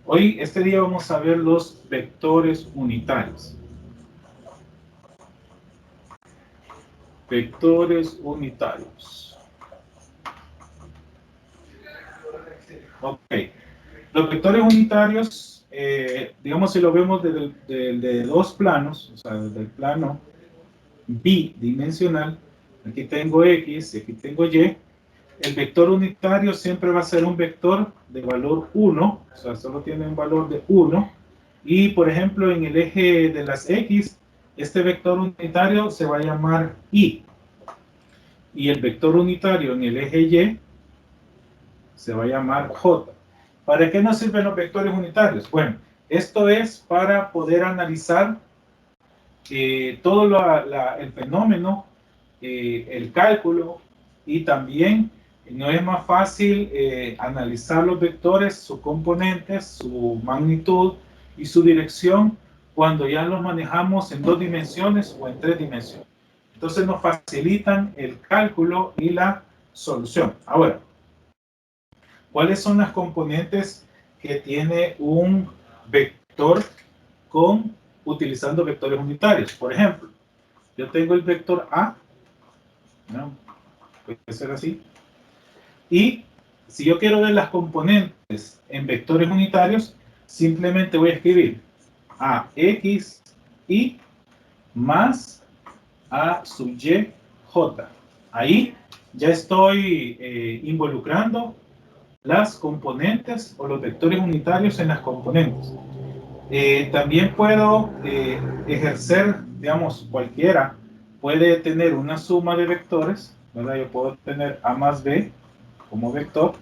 Hoy, este día vamos a ver los vectores unitarios. Vectores unitarios. Ok. Los vectores unitarios, digamos si lo vemos de dos planos, o sea, desde el plano bidimensional, aquí tengo X y aquí tengo Y. El vector unitario siempre va a ser un vector de valor 1, o sea, solo tiene un valor de 1. Y, por ejemplo, en el eje de las X, este vector unitario se va a llamar Y. Y el vector unitario en el eje Y se va a llamar J. ¿Para qué nos sirven los vectores unitarios? Bueno, esto es para poder analizar todo el fenómeno, el cálculo, y también no es más fácil analizar los vectores, sus componentes, su magnitud y su dirección cuando ya los manejamos en 2 dimensiones o en 3 dimensiones. Entonces nos facilitan el cálculo y la solución. Ahora, ¿cuáles son las componentes que tiene un vector utilizando vectores unitarios? Por ejemplo, yo tengo el vector A, ¿no? Puede ser así. Y si yo quiero ver las componentes en vectores unitarios, simplemente voy a escribir AX y más A sub Y J. Ahí ya estoy involucrando las componentes o los vectores unitarios en las componentes. También puedo ejercer, digamos, cualquiera puede tener una suma de vectores, ¿verdad? Yo puedo tener A más B como vector,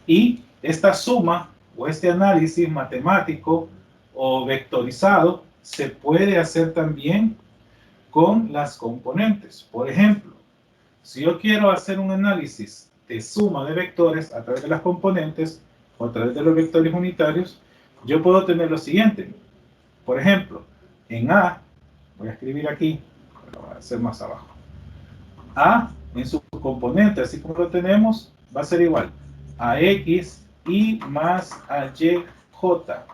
y esta suma o este análisis matemático o vectorizado se puede hacer también con las componentes. Por ejemplo, si yo quiero hacer un análisis de suma de vectores a través de las componentes o a través de los vectores unitarios, yo puedo tener lo siguiente. Por ejemplo, en A, voy a escribir aquí, lo voy a hacer más abajo. A en su componente, así como lo tenemos, va a ser igual a X y más a Y J.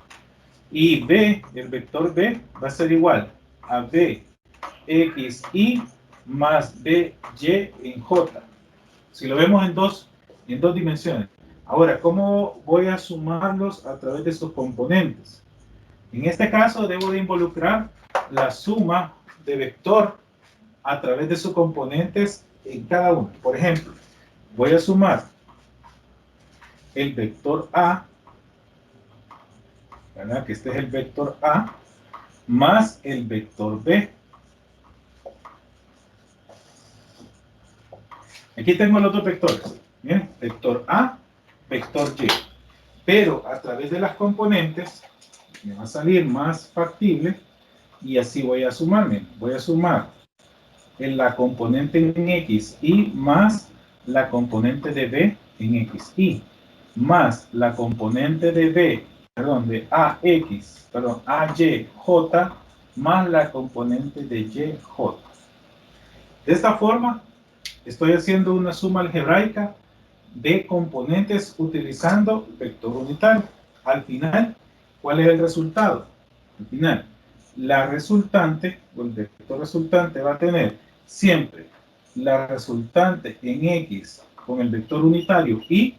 Y B, el vector B, va a ser igual a B X y más B Y en J. Si lo vemos en dos dimensiones. Ahora, ¿cómo voy a sumarlos a través de sus componentes? En este caso, debo de involucrar la suma de vector a través de sus componentes en cada uno. Por ejemplo, voy a sumar el vector A, ¿verdad? Que este es el vector A, más el vector B. Aquí tengo los dos vectores. Bien, vector A, vector Y. Pero a través de las componentes me va a salir más factible y así voy a sumarme. Voy a sumar en la componente en X y más la componente de B en X y más la componente de B, perdón, de AX, perdón, AYJ más la componente de YJ. De esta forma, estoy haciendo una suma algebraica de componentes utilizando vector unitario. Al final, ¿cuál es el resultado? Al final, la resultante, o el vector resultante va a tener siempre la resultante en X con el vector unitario Y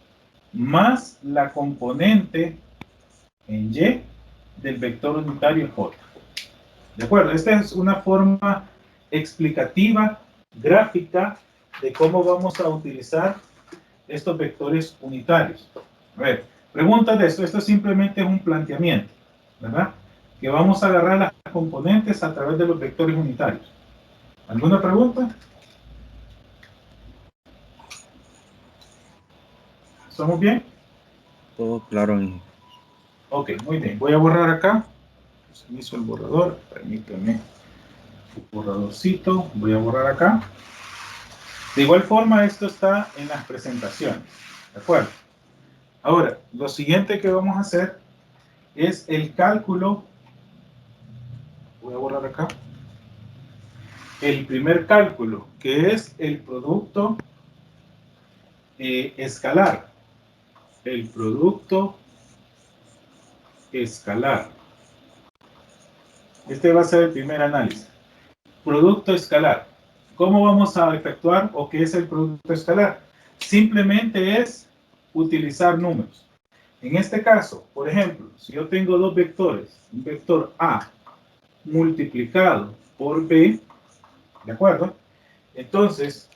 más la componente en Y del vector unitario J. ¿De acuerdo? Esta es una forma explicativa, gráfica, de cómo vamos a utilizar estos vectores unitarios. A ver, pregunta de esto. Esto simplemente es un planteamiento, ¿verdad? Que vamos a agarrar las componentes a través de los vectores unitarios. ¿Alguna pregunta? ¿Estamos bien? Todo claro. Ok, muy bien. Voy a borrar acá. Se me hizo el borrador. Permítanme. Borradorcito. Voy a borrar acá. De igual forma, esto está en las presentaciones. ¿De acuerdo? Ahora, lo siguiente que vamos a hacer es el cálculo. Voy a borrar acá. El primer cálculo, que es el producto escalar. El producto escalar. Este va a ser el primer análisis. Producto escalar. ¿Cómo vamos a efectuar o qué es el producto escalar? Simplemente es utilizar números. En este caso, por ejemplo, si yo tengo dos vectores, un vector A multiplicado por B, ¿de acuerdo? Entonces,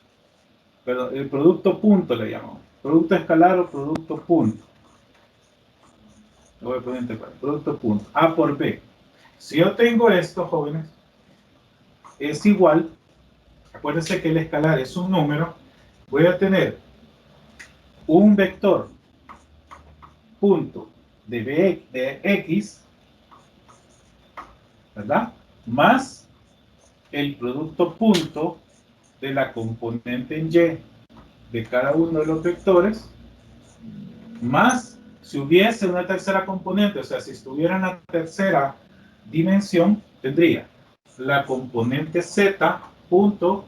perdón, el producto punto le llamamos. Producto escalar o producto punto. Lo voy a poner entre paréntesis. Producto punto. A por B. Si yo tengo esto, jóvenes, es igual, acuérdense que el escalar es un número, voy a tener un vector punto de X, ¿verdad? Más el producto punto de la componente en Y de cada uno de los vectores, más si hubiese una tercera componente, o sea, si estuviera en la tercera dimensión, tendría la componente Z punto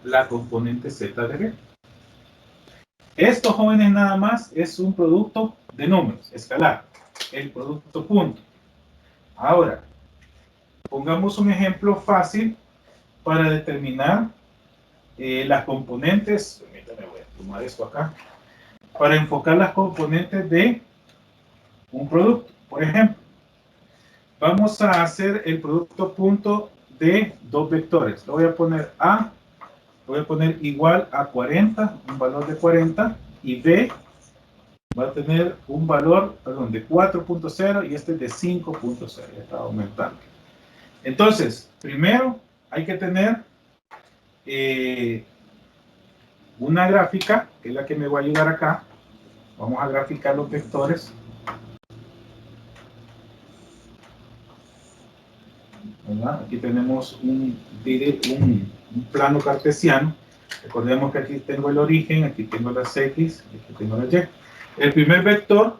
la componente Z de B. Esto, jóvenes, nada más es un producto de números, escalar, el producto punto. Ahora, pongamos un ejemplo fácil para determinar las componentes. Permítame, voy a tomar esto acá. Para enfocar las componentes de un producto. Por ejemplo, vamos a hacer el producto punto de dos vectores. Lo voy a poner A, voy a poner igual a 40, un valor de 40, y B va a tener un valor, perdón, de 4.0 y este de 5.0, ya está aumentando. Entonces, primero hay que tener una gráfica, que es la que me va a ayudar acá. Vamos a graficar los vectores. ¿Verdad? Aquí tenemos un plano cartesiano. Recordemos que aquí tengo el origen, aquí tengo las X, aquí tengo las Y. El primer vector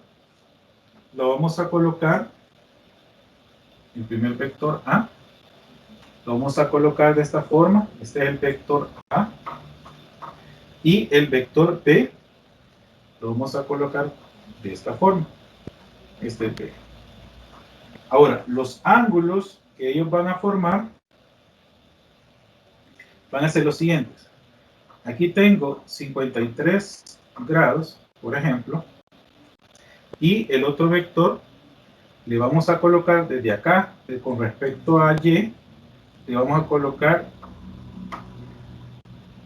lo vamos a colocar, el primer vector A, lo vamos a colocar de esta forma. Este es el vector A. Y el vector B lo vamos a colocar de esta forma. Este es B. Ahora, los ángulos que ellos van a formar van a ser los siguientes. Aquí tengo 53 grados, por ejemplo, y el otro vector le vamos a colocar desde acá, con respecto a Y, le vamos a colocar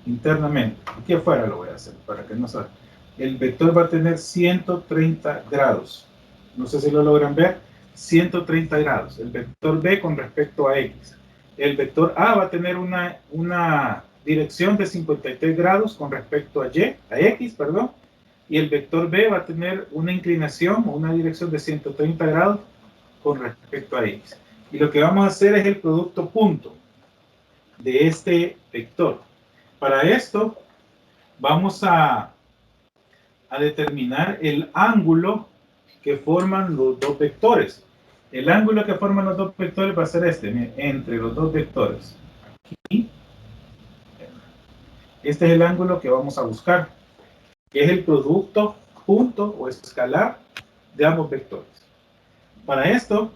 internamente. Aquí afuera lo voy a hacer, para que no salga. El vector va a tener 130 grados. No sé si lo logran ver. 130 grados. El vector B con respecto a X. El vector A va a tener una dirección de 53 grados con respecto a Y, a X, perdón. Y el vector B va a tener una inclinación o una dirección de 130 grados con respecto a X. Y lo que vamos a hacer es el producto punto de este vector. Para esto vamos a determinar el ángulo que forman los dos vectores. El ángulo que forman los dos vectores va a ser este, entre los dos vectores. Aquí. Este es el ángulo que vamos a buscar, que es el producto punto o escalar de ambos vectores. Para esto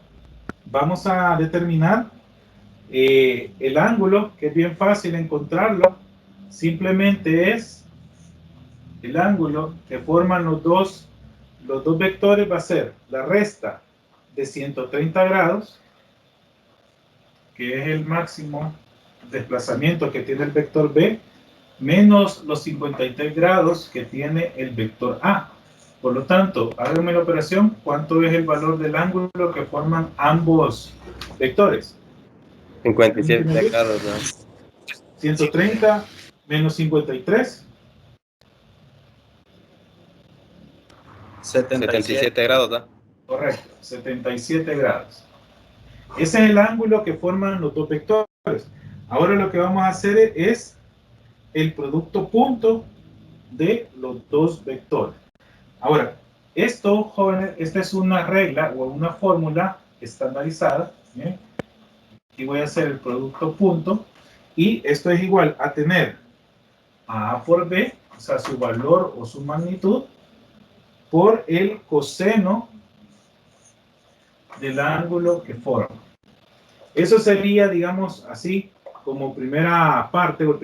vamos a determinar el ángulo, que es bien fácil encontrarlo. Simplemente es el ángulo que forman los dos vectores, va a ser la resta de 130 grados, que es el máximo desplazamiento que tiene el vector B, menos los 53 grados que tiene el vector A. Por lo tanto, háganme la operación. ¿Cuánto es el valor del ángulo que forman ambos vectores? 57 grados, ¿no? 130 menos 53. 77 grados, ¿no? Correcto, 77 grados. Ese es el ángulo que forman los dos vectores. Ahora lo que vamos a hacer es el producto punto de los dos vectores. Ahora, esto, jóvenes, esta es una regla o una fórmula estandarizada. ¿Bien? Aquí voy a hacer el producto punto. Y esto es igual a tener a por B, o sea, su valor o su magnitud, por el coseno del ángulo que forma. Eso sería, digamos, así como primera parte o la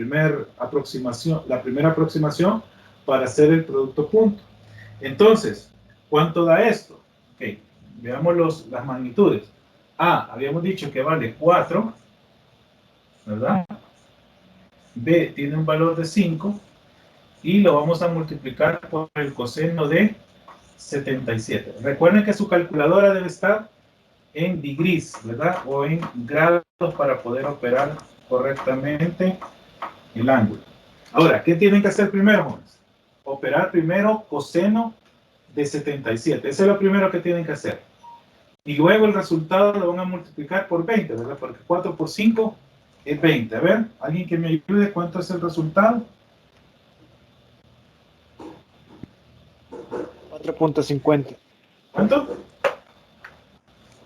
primera aproximación para hacer el producto punto. Entonces, ¿cuánto da esto? Ok, veamos las magnitudes. A, habíamos dicho que vale 4, ¿verdad? B tiene un valor de 5 y lo vamos a multiplicar por el coseno de 77. Recuerden que su calculadora debe estar en degrees, ¿verdad? O en grados para poder operar correctamente el ángulo. Ahora, ¿qué tienen que hacer primero, jóvenes? Operar primero coseno de 77. Eso es lo primero que tienen que hacer. Y luego el resultado lo van a multiplicar por 20, ¿verdad? Porque 4 por 5 es 20. A ver, ¿alguien que me ayude? ¿Cuánto es el resultado? 4.50. ¿Cuánto?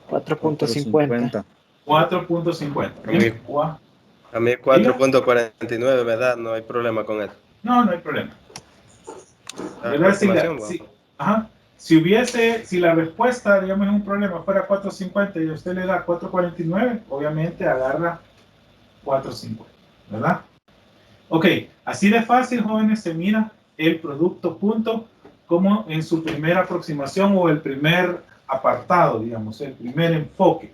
4.50. 4.50. A mí 4.49, ¿verdad? No hay problema con eso. No, no hay problema. La ¿Verdad? aproximación, Si la respuesta, digamos, es un problema, fuera 4.50 y usted le da 4.49, obviamente agarra 4.50, ¿verdad? Ok, así de fácil, jóvenes, se mira el producto punto como en su primera aproximación o el primer apartado, digamos, el primer enfoque.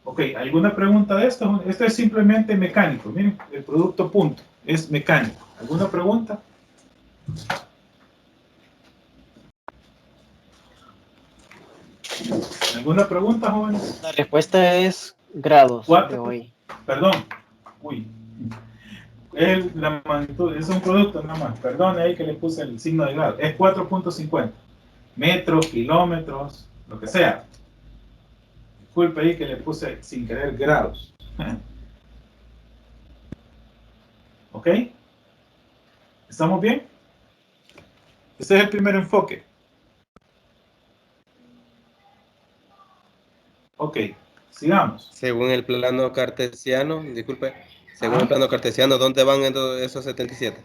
Ok, ¿alguna pregunta de esto? Esto es simplemente mecánico, miren, el producto punto es mecánico. ¿Alguna pregunta? ¿Alguna pregunta, jóvenes? La respuesta es grados de 4, hoy. perdón, uy, la magnitud, es un producto nada más, perdón ahí que le puse el signo de grado, es 4.50 metros, kilómetros, lo que sea. Disculpe ahí que le puse sin querer grados. ¿Ok? ¿Estamos bien? Este es el primer enfoque. Ok, sigamos. según el plano cartesiano, disculpe, según Ajá. el plano cartesiano, ¿dónde van esos 77?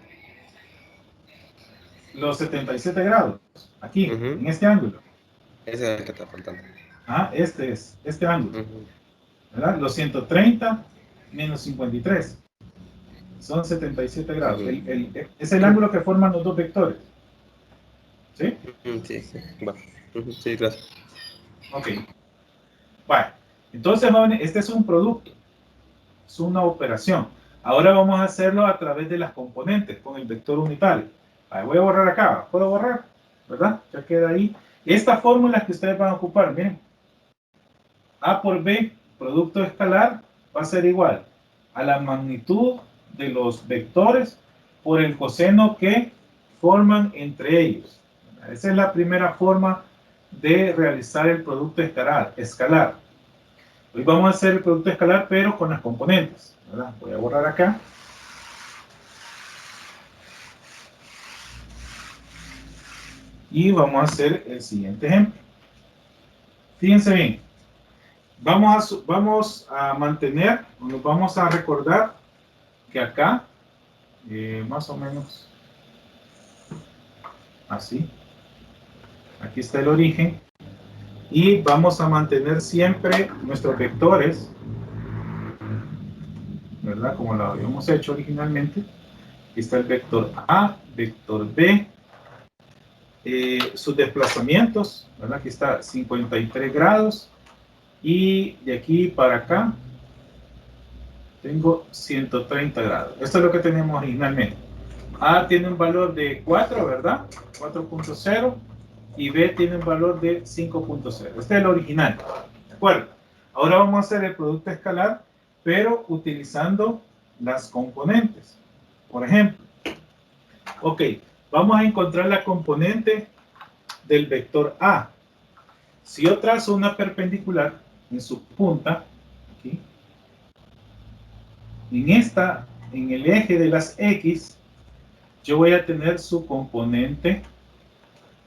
Los 77 grados, aquí, Ujú. en este ángulo. Ese es el que está faltando. Este es, este ángulo. Ujú. ¿Verdad? Los 130 menos 53 son 77 grados. Ujú. Es el ángulo que forman los dos vectores. ¿Sí? Ujú, sí, sí. Va. Ujú, sí, gracias. Ok. Bueno, entonces, jóvenes, este es un producto. Es una operación. Ahora vamos a hacerlo a través de las componentes, con el vector unitario. Voy a borrar acá. ¿Puedo borrar? ¿Verdad? Ya queda ahí. Esta fórmula que ustedes van a ocupar, miren. A por B, producto escalar, va a ser igual a la magnitud de los vectores por el coseno que forman entre ellos. Esa es la primera forma de realizar el producto escalar. Hoy vamos a hacer el producto escalar, pero con las componentes, ¿verdad? Voy a borrar acá. Y vamos a hacer el siguiente ejemplo. Fíjense bien. Vamos a mantener, nos vamos a recordar que acá, más o menos así, aquí está el origen, y vamos a mantener siempre nuestros vectores, ¿verdad? Como lo habíamos hecho originalmente. Aquí está el vector A, vector B, sus desplazamientos, ¿verdad? Aquí está 53 grados, y de aquí para acá tengo 130 grados. Esto es lo que tenemos originalmente. A tiene un valor de 4, ¿verdad? 4.0, y B tiene un valor de 5.0. Este es el original, ¿de acuerdo? Ahora vamos a hacer el producto escalar, pero utilizando las componentes. Por ejemplo, ok, vamos a encontrar la componente del vector A. Si yo trazo una perpendicular en su punta, aquí, en el eje de las X, yo voy a tener su componente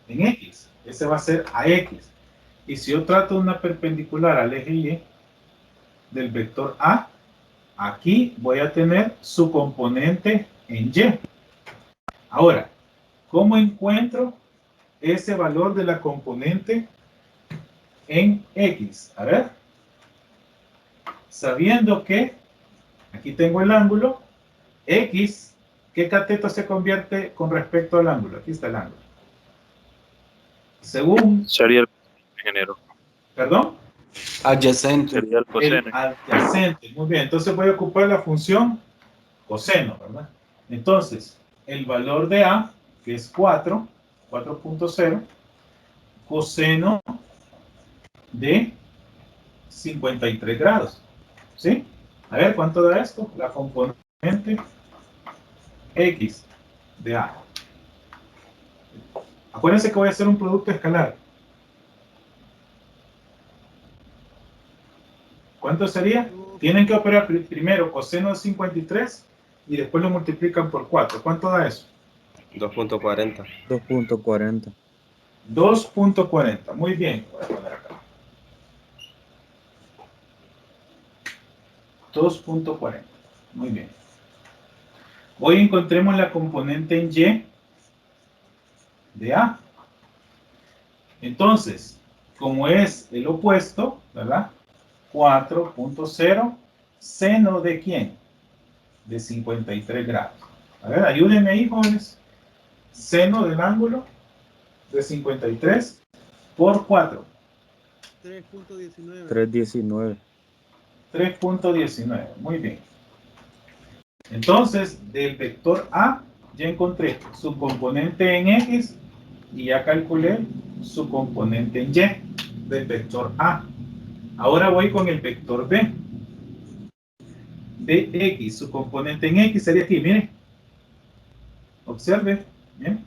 en X. Ese va a ser AX. Y si yo trato una perpendicular al eje Y del vector A, aquí voy a tener su componente en Y. Ahora, ¿cómo encuentro ese valor de la componente en X. A ver. Sabiendo que, aquí tengo el ángulo, X, ¿qué cateto se convierte con respecto al ángulo? Aquí está el ángulo. Según... Sería el ingeniero. ¿Perdón? Adyacente. Sería el El coseno. adyacente. Muy bien, entonces voy a ocupar la función coseno, ¿verdad? Entonces, el valor de A, que es 4.0, coseno de 53 grados. ¿Sí? A ver, ¿cuánto da esto? La componente X de A. Acuérdense que voy a hacer un producto escalar. ¿Cuánto sería? Tienen que operar primero coseno de 53 y después lo multiplican por 4. ¿Cuánto da eso? 2.40. 2.40. 2.40. Muy bien. Voy a poner acá. 2.40. Muy bien. Hoy encontremos la componente en Y de A. Entonces, como es el opuesto, ¿verdad? 4.0, seno de ¿quién? De 53 grados. A ver, ayúdenme ahí, jóvenes. Seno del ángulo de 53 por 4. 3.19. 3.19. 3.19. Muy bien. Entonces, del vector A, ya encontré su componente en X y ya calculé su componente en Y del vector A. Ahora voy con el vector B. De X, su componente en X sería aquí, miren. Observe, ¿bien?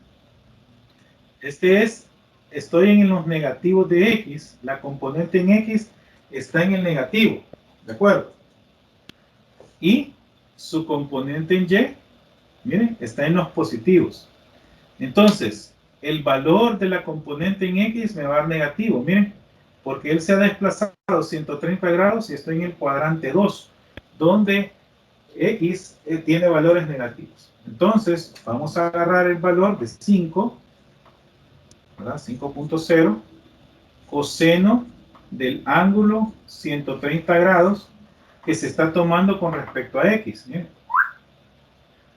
Estoy en los negativos de X, la componente en X está en el negativo, ¿de acuerdo? Y su componente en Y, miren, está en los positivos. Entonces, el valor de la componente en X me va a dar negativo, miren, porque él se ha desplazado 130 grados y estoy en el cuadrante 2, donde X tiene valores negativos. Entonces, vamos a agarrar el valor de 5, ¿verdad? 5.0, coseno del ángulo 130 grados que se está tomando con respecto a X. Miren.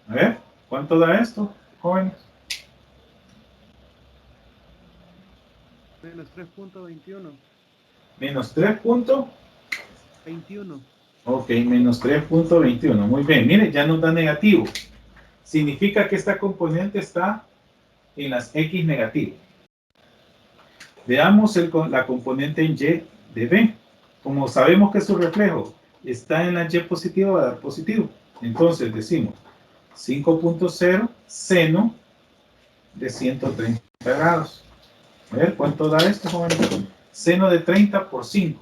A ver, ¿cuánto da esto, jóvenes? Menos 3.21. Menos 3.21. 21. Ok, menos 3.21. Muy bien, miren, ya nos da negativo. Significa que esta componente está en las X negativas. Veamos la componente en Y de B. Como sabemos que su reflejo está en la Y positiva, va a dar positivo. Entonces decimos 5.0 seno de 130 grados. A ver, ¿cuánto da esto, joven? Seno de 30 por 5.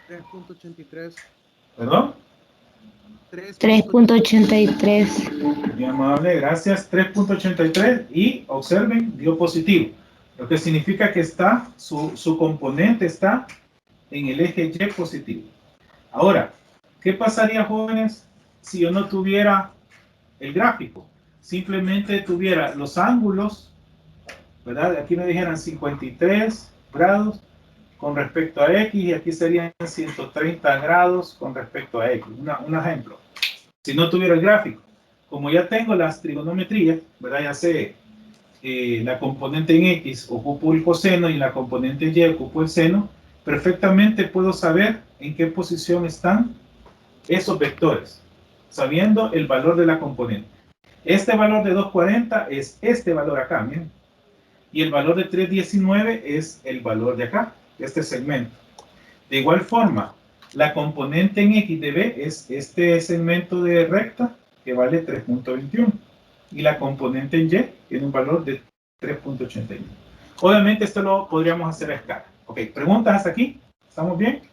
3.83. ¿Perdón? 3.83. Muy amable, gracias. 3.83 y observen, dio positivo. Lo que significa que está, su componente está en el eje Y positivo. Ahora, ¿qué pasaría, jóvenes, si yo no tuviera el gráfico? Simplemente tuviera los ángulos, ¿verdad? Aquí me dijeran 53 grados con respecto a X y aquí serían 130 grados con respecto a X. Un ejemplo. Si no tuviera el gráfico, como ya tengo las trigonometrías, ¿verdad? Ya sé, la componente en X ocupo el coseno y la componente en Y ocupo el seno, perfectamente puedo saber en qué posición están esos vectores, sabiendo el valor de la componente. Este valor de 240 es este valor acá, miren. Y el valor de 319 es el valor de acá, este segmento. De igual forma, la componente en X de B es este segmento de recta que vale 3.21. Y la componente en Y tiene un valor de 3.81. Obviamente esto lo podríamos hacer a escala. Ok, ¿preguntas hasta aquí? ¿Estamos bien?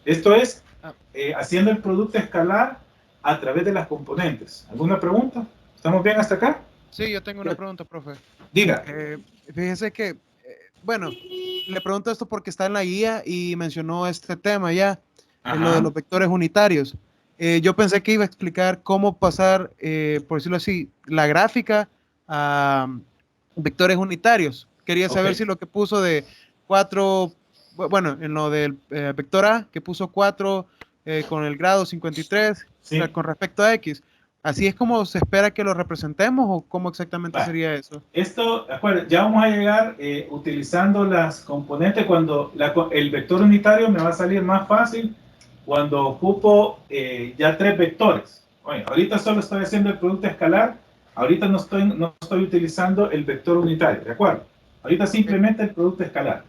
Esto es haciendo el producto escalar a través de las componentes. ¿Alguna pregunta? ¿Estamos bien hasta acá? Sí, yo tengo una pregunta, profe. Diga. Fíjese que, bueno, le pregunto esto porque está en la guía y mencionó este tema ya, en lo de los vectores unitarios. Yo pensé que iba a explicar cómo pasar, por decirlo así, la gráfica vectores unitarios. Quería saber Ok. si lo que puso de 4, bueno, en lo del vector A, que puso 4 con el grado 53, Sí. con respecto a X, ¿así es como se espera que lo representemos o cómo exactamente Va. sería eso? Esto, acuérdense, ya vamos a llegar utilizando las componentes cuando el vector unitario me va a salir más fácil cuando ocupo ya 3 vectores. Oye, ahorita solo estoy haciendo el producto escalar, ahorita no estoy utilizando el vector unitario, ¿de acuerdo? Ahorita simplemente el producto escalar.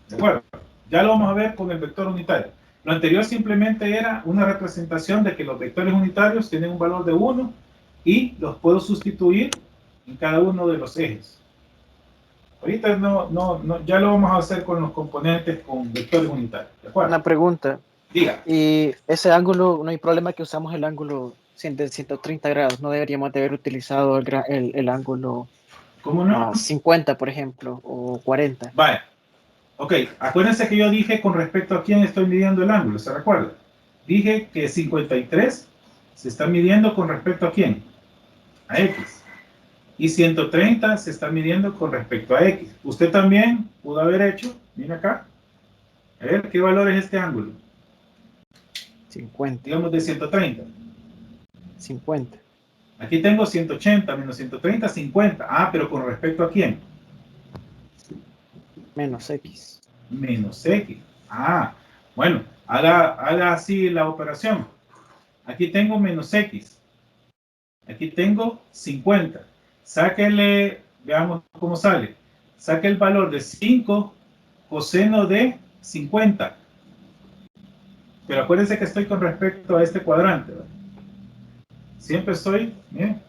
¿De acuerdo? Ya lo vamos a ver con el vector unitario. Lo anterior simplemente era una representación de que los vectores unitarios tienen un valor de 1 y los puedo sustituir en cada uno de los ejes. Ahorita ya lo vamos a hacer con los componentes con vectores unitarios. ¿De acuerdo? Una pregunta. Diga. Y ese ángulo, no hay problema que usamos el ángulo de 130 grados. No deberíamos de haber utilizado el ángulo ¿Cómo no? 50, por ejemplo, o 40. Vale. Ok, acuérdense que yo dije con respecto a quién estoy midiendo el ángulo, ¿se recuerda? Dije que 53 se está midiendo con respecto a quién? A X. Y 130 se está midiendo con respecto a X. Usted también pudo haber hecho, mira acá, a ver, ¿qué valor es este ángulo? 50. Digamos de 130. 50. Aquí tengo 180 menos 130, 50. Ah, pero con respecto a quién? Menos X. Menos X. Ah, bueno, haga así la operación. Aquí tengo menos X. Aquí tengo 50. Sáquele, veamos cómo sale. Saque el valor de 5 coseno de 50. Pero acuérdense que estoy con respecto a este cuadrante, ¿verdad? Siempre estoy, miren,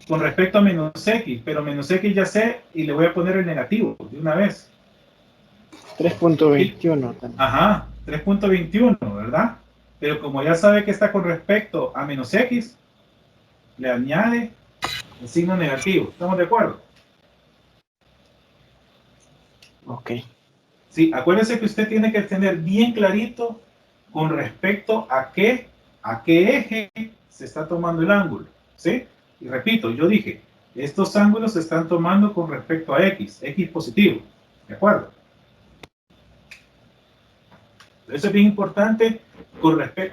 con respecto a menos X, pero menos X ya sé y le voy a poner el negativo de una vez. 3.21. Ajá, 3.21, ¿verdad? Pero como ya sabe que está con respecto a menos X, le añade el signo negativo. ¿Estamos de acuerdo? Ok. Sí, acuérdense que usted tiene que tener bien clarito con respecto a qué eje se está tomando el ángulo, ¿sí? Y repito, yo dije, estos ángulos se están tomando con respecto a X positivo, ¿de acuerdo? Eso es bien importante.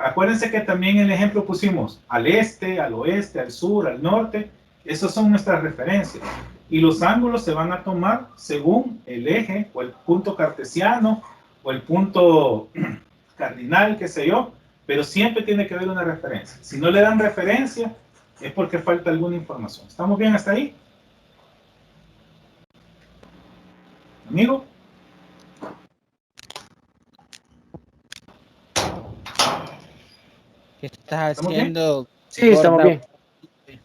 Acuérdense que también en el ejemplo pusimos al este, al oeste, al sur, al norte. Esas son nuestras referencias. Y los ángulos se van a tomar según el eje o el punto cartesiano o el punto cardinal, qué sé yo. Pero siempre tiene que haber una referencia. Si no le dan referencia, es porque falta alguna información. ¿Estamos bien hasta ahí? ¿Amigo? ¿Qué estás ¿Estamos bien? haciendo? Sí, estamos Gorda? bien.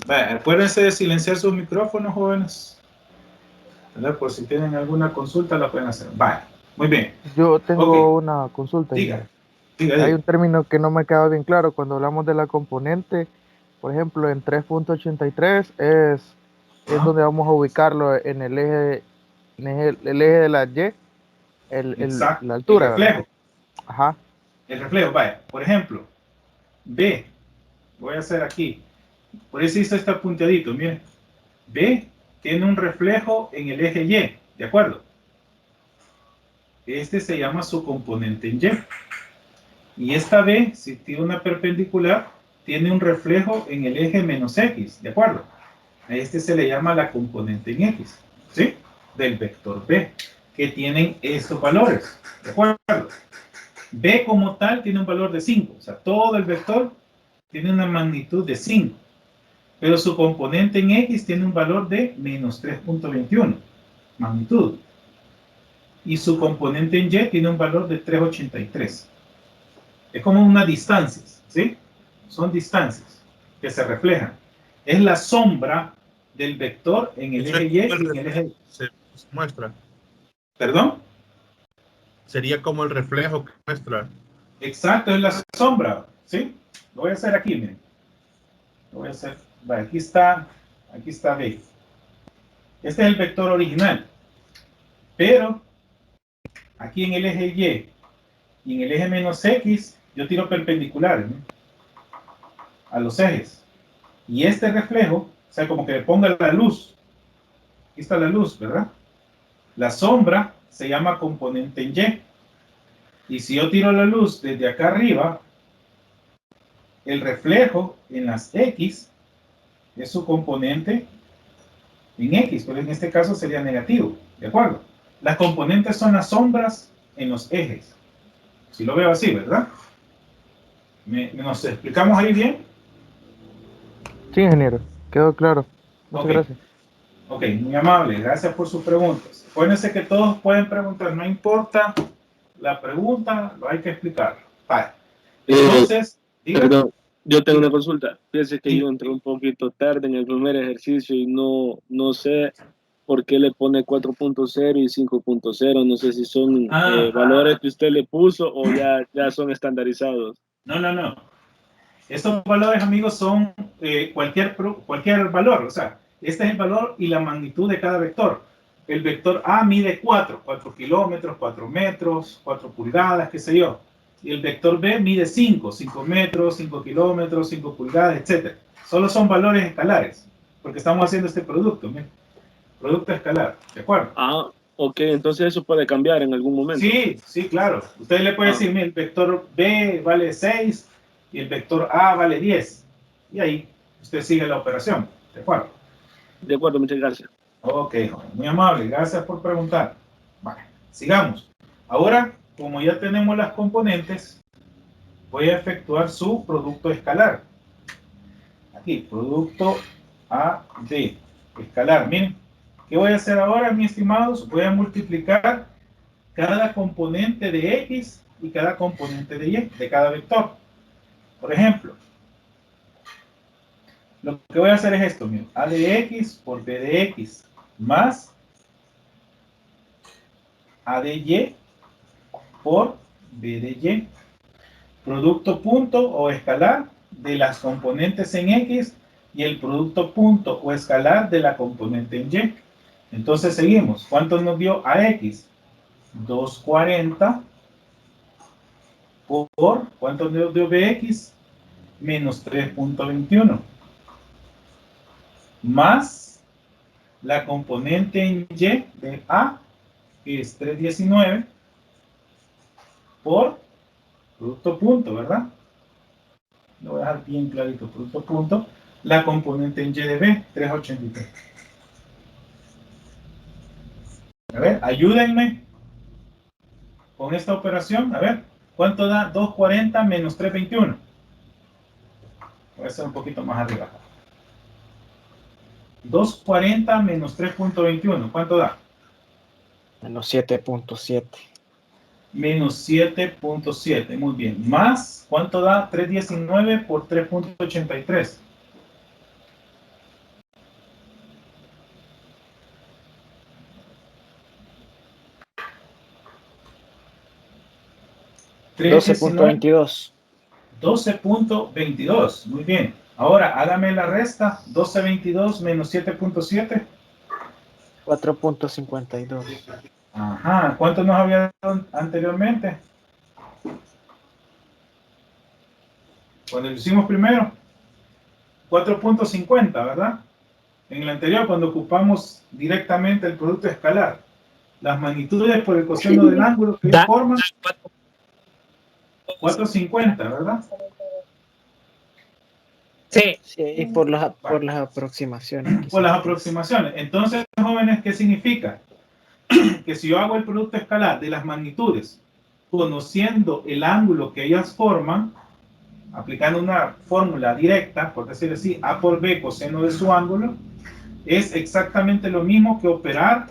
Vale, acuérdense de silenciar sus micrófonos, jóvenes. ¿Verdad? Por si tienen alguna consulta, la pueden hacer. Vale, muy bien. Yo tengo Ok. una consulta. Diga. Hay un término que no me queda bien claro cuando hablamos de la componente. Por ejemplo, en 3.83 es donde vamos a ubicarlo en el eje, el eje de la Y, Exacto. la altura, El reflejo. ¿verdad? Ajá. El reflejo, vaya. Por ejemplo, B. Voy a hacer aquí. Por eso hice este punteadito, miren. B tiene un reflejo en el eje Y, ¿de acuerdo? Este se llama su componente en Y. Y esta B, si tiene una perpendicular, tiene un reflejo en el eje menos X, ¿de acuerdo? A este se le llama la componente en X, ¿sí? Del vector B, que tienen estos valores, ¿de acuerdo? B como tal tiene un valor de 5, o sea, todo el vector tiene una magnitud de 5, pero su componente en X tiene un valor de menos 3.21, magnitud. Y su componente en Y tiene un valor de 3.83. Es como unas distancias, ¿sí? Son distancias que se reflejan. Es la sombra del vector en el eje Y y en el eje... Se muestra. ¿Perdón? Sería como el reflejo que muestra. Exacto, es la sombra, ¿sí? Lo voy a hacer aquí, miren. Lo voy a hacer... Vale, aquí está B. Este es el vector original. Pero aquí en el eje Y y en el eje menos X, yo tiro perpendiculares, ¿no? A los ejes. Y este reflejo O sea, como que le ponga la luz. Aquí está la luz, ¿verdad? La sombra se llama componente en Y. Y si yo tiro la luz desde acá arriba, el reflejo en las X es su componente en X, pero en este caso sería negativo, ¿de acuerdo? Las componentes son las sombras en los ejes. Si lo veo así, ¿verdad? ¿Nos explicamos ahí bien? Sí, ingeniero, quedó claro. Muchas Ok. gracias. Ok, muy amable, gracias por sus preguntas. Acuérdense que todos pueden preguntar, no importa la pregunta, lo hay que explicar. Vale. Entonces, diga. Perdón, yo tengo una consulta. Fíjese que Sí. yo entré un poquito tarde en el primer ejercicio y no sé por qué le pone 4.0 y 5.0. No sé si son valores que usted le puso o ya son estandarizados. No. Estos valores, amigos, son cualquier valor. O sea, este es el valor y la magnitud de cada vector. El vector A mide 4 kilómetros, 4 metros, 4 pulgadas, qué sé yo. Y el vector B mide 5 metros, 5 kilómetros, 5 pulgadas, etc. Solo son valores escalares, porque estamos haciendo este producto. ¿Ven? Producto escalar, ¿de acuerdo? Ah, ok, entonces eso puede cambiar en algún momento. Sí, claro. Usted le puede decir, mira, el vector B vale 6 y el vector A vale 10. Y ahí usted sigue la operación, ¿de acuerdo? De acuerdo, muchas gracias. Ok, joven, muy amable, gracias por preguntar. Vale, sigamos. Ahora, como ya tenemos las componentes, voy a efectuar su producto escalar. Aquí, producto AD, escalar. Miren, ¿qué voy a hacer ahora, mis estimados? Voy a multiplicar cada componente de X y cada componente de Y, de cada vector. Por ejemplo, lo que voy a hacer es esto, miren, A de X por B de X más A de Y por B de Y. Producto punto o escalar de las componentes en X y el producto punto o escalar de la componente en Y. Entonces seguimos. ¿Cuánto nos dio AX? 240 por, ¿cuánto nos dio BX? Menos 3.21. Más la componente en Y de A, que es 319, por producto punto, ¿verdad? Lo voy a dejar bien clarito, producto punto. La componente en Y de B, 383. A ver, ayúdenme con esta operación. A ver, ¿cuánto da 240 menos 321? Voy a hacer un poquito más arriba. 240 menos 3.21, ¿cuánto da? Menos 7.7. Menos 7.7, muy bien. Más, ¿cuánto da 319 por 3.83? $12.22. 12.22, muy bien. Ahora, hágame la resta. 12.22 menos 7.7. 4.52. Ajá, ¿cuánto nos había dado anteriormente? Cuando lo hicimos primero. 4.50, ¿verdad? En el anterior, cuando ocupamos directamente el producto escalar. Las magnitudes por el coseno del ángulo que forman 4.50, ¿verdad? Sí, por las aproximaciones. Por las aproximaciones. Entonces, jóvenes, ¿qué significa? Que si yo hago el producto escalar de las magnitudes, conociendo el ángulo que ellas forman, aplicando una fórmula directa, por decir así, A por B coseno de su ángulo, es exactamente lo mismo que operar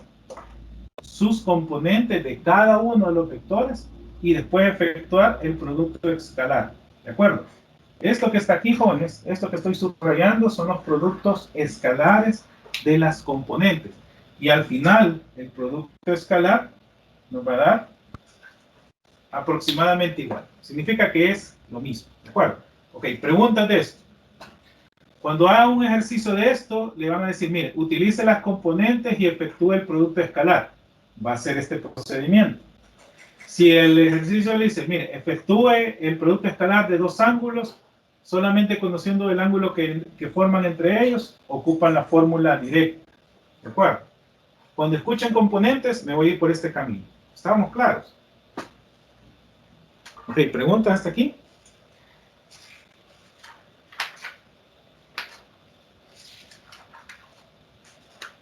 sus componentes de cada uno de los vectores y después efectuar el producto escalar. ¿De acuerdo? Esto que está aquí, jóvenes, esto que estoy subrayando son los productos escalares de las componentes. Y al final, el producto escalar nos va a dar aproximadamente igual. Significa que es lo mismo. ¿De acuerdo? Ok, preguntas de esto. Cuando haga un ejercicio de esto, le van a decir, mire, utilice las componentes y efectúe el producto escalar. Va a ser este procedimiento. Si el ejercicio le dice, mire, efectúe el producto escalar de dos ángulos, solamente conociendo el ángulo que forman entre ellos, ocupan la fórmula directa. ¿De acuerdo? Cuando escuchen componentes, me voy a ir por este camino. ¿Estamos claros? Ok, ¿preguntas hasta aquí?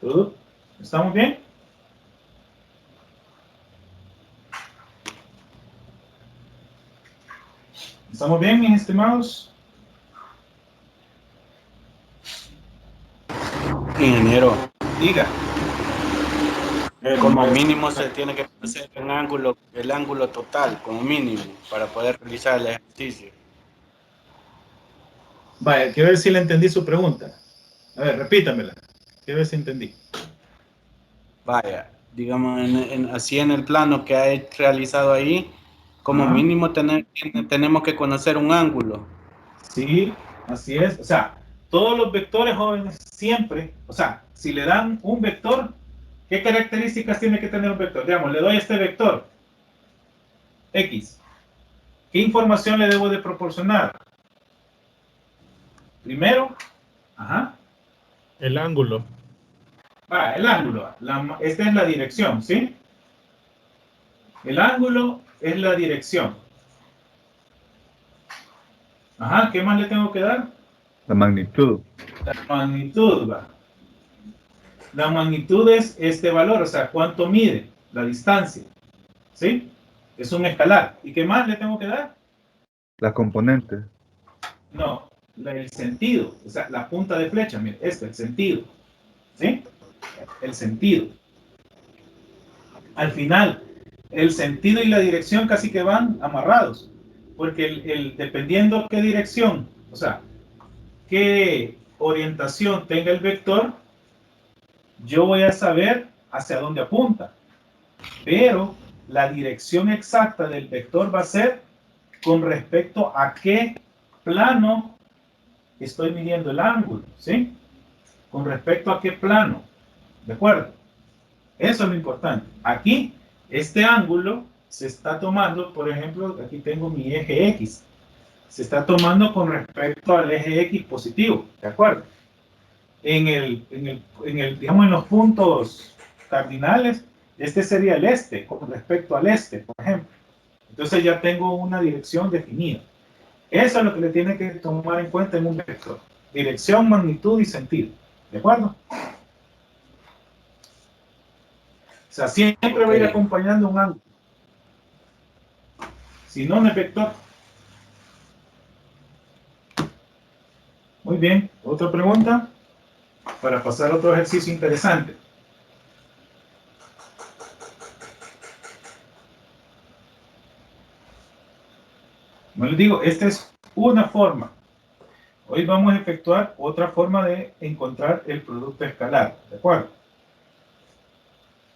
¿Todo? ¿Estamos bien? ¿Estamos bien, mis estimados? Ingeniero, Diga. como mínimo se tiene que hacer un ángulo, el ángulo total, como mínimo, para poder realizar el ejercicio. Vaya, quiero ver si le entendí su pregunta. A ver, repítamela. Quiero ver si entendí. Vaya, digamos, así en el plano que ha realizado ahí, como Ajá. mínimo tenemos que conocer un ángulo. Sí, así es. O sea, todos los vectores jóvenes siempre, o sea, si le dan un vector, ¿qué características tiene que tener un vector? Digamos, le doy este vector, X. ¿Qué información le debo de proporcionar? Primero, ajá. El ángulo. El ángulo. Esta es la dirección, ¿sí? El ángulo es la dirección. Ajá, ¿qué más le tengo que dar? La magnitud. La magnitud, va. La magnitud es este valor, o sea, cuánto mide la distancia, ¿sí? Es un escalar. ¿Y qué más le tengo que dar? Las componentes. No, el sentido, o sea, la punta de flecha, mire, el sentido, ¿sí? El sentido. Al final, el sentido y la dirección casi que van amarrados, porque dependiendo qué dirección, o sea, qué orientación tenga el vector, yo voy a saber hacia dónde apunta, pero la dirección exacta del vector va a ser con respecto a qué plano estoy midiendo el ángulo, ¿sí? Con respecto a qué plano, ¿de acuerdo? Eso es lo importante. Aquí, este ángulo se está tomando, por ejemplo, aquí tengo mi eje X, se está tomando con respecto al eje X positivo, ¿de acuerdo? Digamos, en los puntos cardinales, este sería el este, con respecto al este, por ejemplo. Entonces ya tengo una dirección definida. Eso es lo que le tiene que tomar en cuenta en un vector. Dirección, magnitud y sentido. ¿De acuerdo? O sea, siempre va a ir acompañando un ángulo. Si no, no es vector. Muy bien. ¿Otra pregunta? Para pasar a otro ejercicio interesante. Como les digo, esta es una forma. Hoy vamos a efectuar otra forma de encontrar el producto escalar. ¿De acuerdo?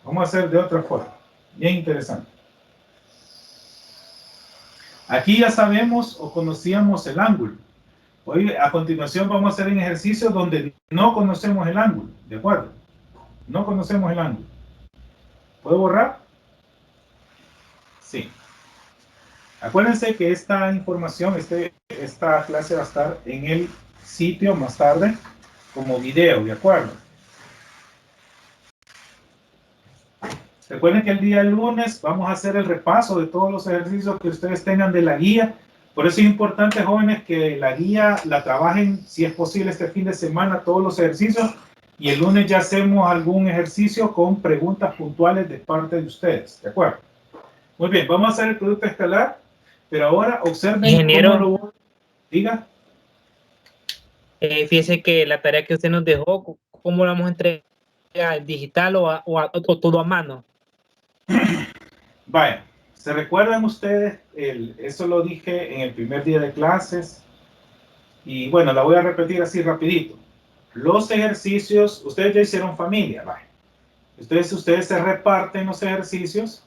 Vamos a hacer de otra forma. Bien interesante. Aquí ya sabemos o conocíamos el ángulo. Hoy a continuación vamos a hacer un ejercicio donde no conocemos el ángulo. ¿De acuerdo? No conocemos el ángulo. ¿Puedo borrar? Sí. Acuérdense que esta información, esta clase va a estar en el sitio más tarde como video, ¿de acuerdo? Recuerden que el día lunes vamos a hacer el repaso de todos los ejercicios que ustedes tengan de la guía. Por eso es importante, jóvenes, que la guía la trabajen, si es posible, este fin de semana, todos los ejercicios. Y el lunes ya hacemos algún ejercicio con preguntas puntuales de parte de ustedes, ¿de acuerdo? Muy bien, vamos a hacer el producto escalar, pero ahora observen Ingeniero, cómo lo... Diga. Fíjese que la tarea que usted nos dejó, ¿cómo la vamos a entregar? ¿Digital o todo a mano? Vaya, ¿se recuerdan ustedes? Eso lo dije en el primer día de clases. Y bueno, la voy a repetir así rapidito. Los ejercicios, ustedes ya hicieron familia, vaya. Ustedes se reparten los ejercicios.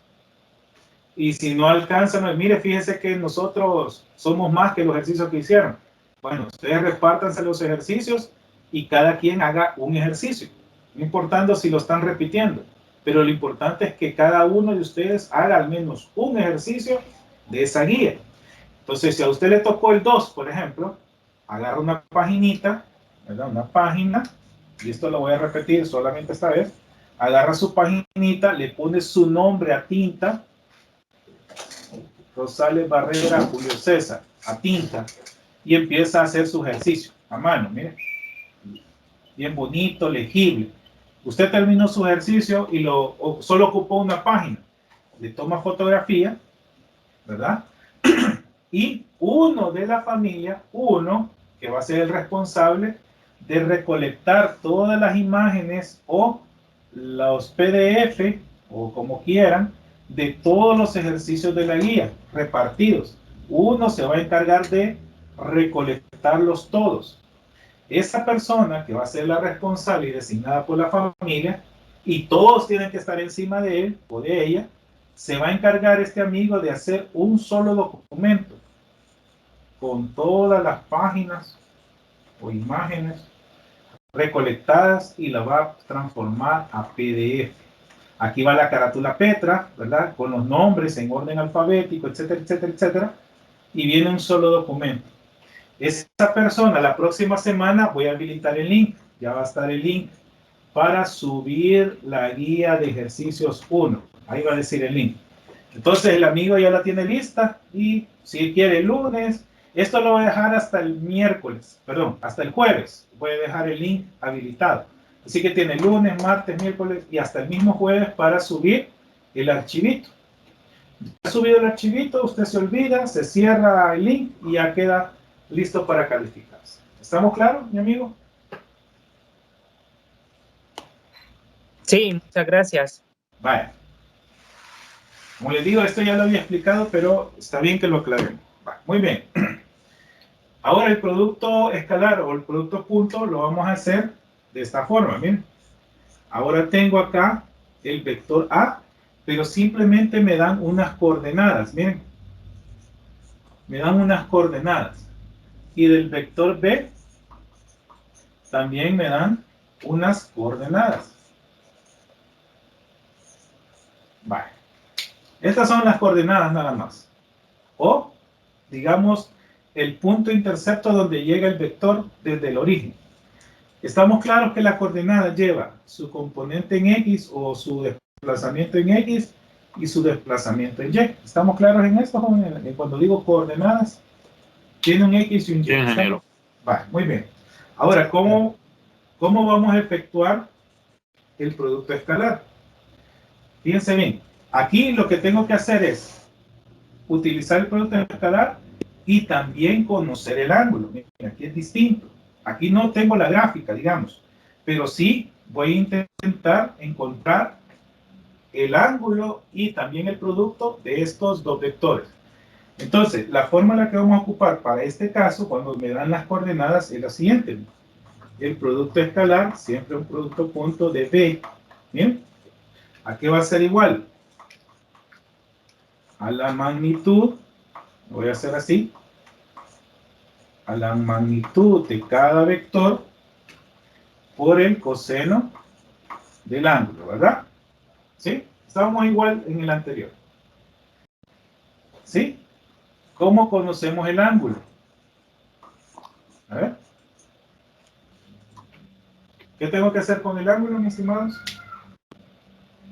Y si no alcanzan, mire, fíjense que nosotros somos más que los ejercicios que hicieron. Bueno, ustedes repártanse los ejercicios y cada quien haga un ejercicio. No importando si lo están repitiendo. Pero lo importante es que cada uno de ustedes haga al menos un ejercicio de esa guía. Entonces, si a usted le tocó el 2, por ejemplo, agarra una paginita, ¿verdad? Una página, y esto lo voy a repetir solamente esta vez. Agarra su paginita, le pone su nombre a tinta, Rosales Barrera Julio César, a tinta, y empieza a hacer su ejercicio a mano, miren, bien bonito, legible. Usted terminó su ejercicio y solo ocupó una página, le toma fotografía, ¿verdad? Y uno de la familia, uno que va a ser el responsable de recolectar todas las imágenes o los PDF o como quieran de todos los ejercicios de la guía repartidos. Uno se va a encargar de recolectarlos todos. Esa persona que va a ser la responsable y designada por la familia, y todos tienen que estar encima de él o de ella, se va a encargar este amigo de hacer un solo documento con todas las páginas o imágenes recolectadas y la va a transformar a PDF. Aquí va la carátula Petra, ¿verdad? Con los nombres en orden alfabético, etcétera, etcétera, etcétera. Y viene un solo documento. Esa persona, la próxima semana voy a habilitar el link. Ya va a estar el link para subir la guía de ejercicios 1. Ahí va a decir el link. Entonces el amigo ya la tiene lista y si quiere el lunes, esto lo voy a dejar hasta el miércoles, perdón, hasta el jueves. Voy a dejar el link habilitado. Así que tiene lunes, martes, miércoles y hasta el mismo jueves para subir el archivito. Ya subido el archivito, usted se olvida, se cierra el link y ya queda listo para calificarse. ¿Estamos claros, mi amigo? Sí, muchas gracias. Vaya. Como les digo, esto ya lo había explicado, pero está bien que lo aclaremos. Muy bien. Ahora el producto escalar o el producto punto lo vamos a hacer de esta forma. Miren. Ahora tengo acá el vector A, pero simplemente me dan unas coordenadas. Miren. Me dan unas coordenadas. Y del vector B también me dan unas coordenadas. Vale. Estas son las coordenadas nada más. O, digamos, el punto intercepto donde llega el vector desde el origen. Estamos claros que la coordenada lleva su componente en X o su desplazamiento en X y su desplazamiento en Y. ¿Estamos claros en esto, jóvenes? Cuando digo coordenadas, tiene un X y un Y. Vale, muy bien. Ahora, ¿cómo vamos a efectuar el producto escalar? Fíjense bien. Aquí lo que tengo que hacer es utilizar el producto escalar y también conocer el ángulo. Miren, aquí es distinto. Aquí no tengo la gráfica, digamos, pero sí voy a intentar encontrar el ángulo y también el producto de estos dos vectores. Entonces, la fórmula que vamos a ocupar para este caso, cuando me dan las coordenadas, es la siguiente. El producto escalar, siempre un producto punto de B. Bien, aquí va a ser igual a la magnitud, lo voy a hacer así, a la magnitud de cada vector por el coseno del ángulo, ¿verdad? ¿Sí? Estábamos igual en el anterior. ¿Sí? ¿Cómo conocemos el ángulo? A ver. ¿Qué tengo que hacer con el ángulo, mis estimados?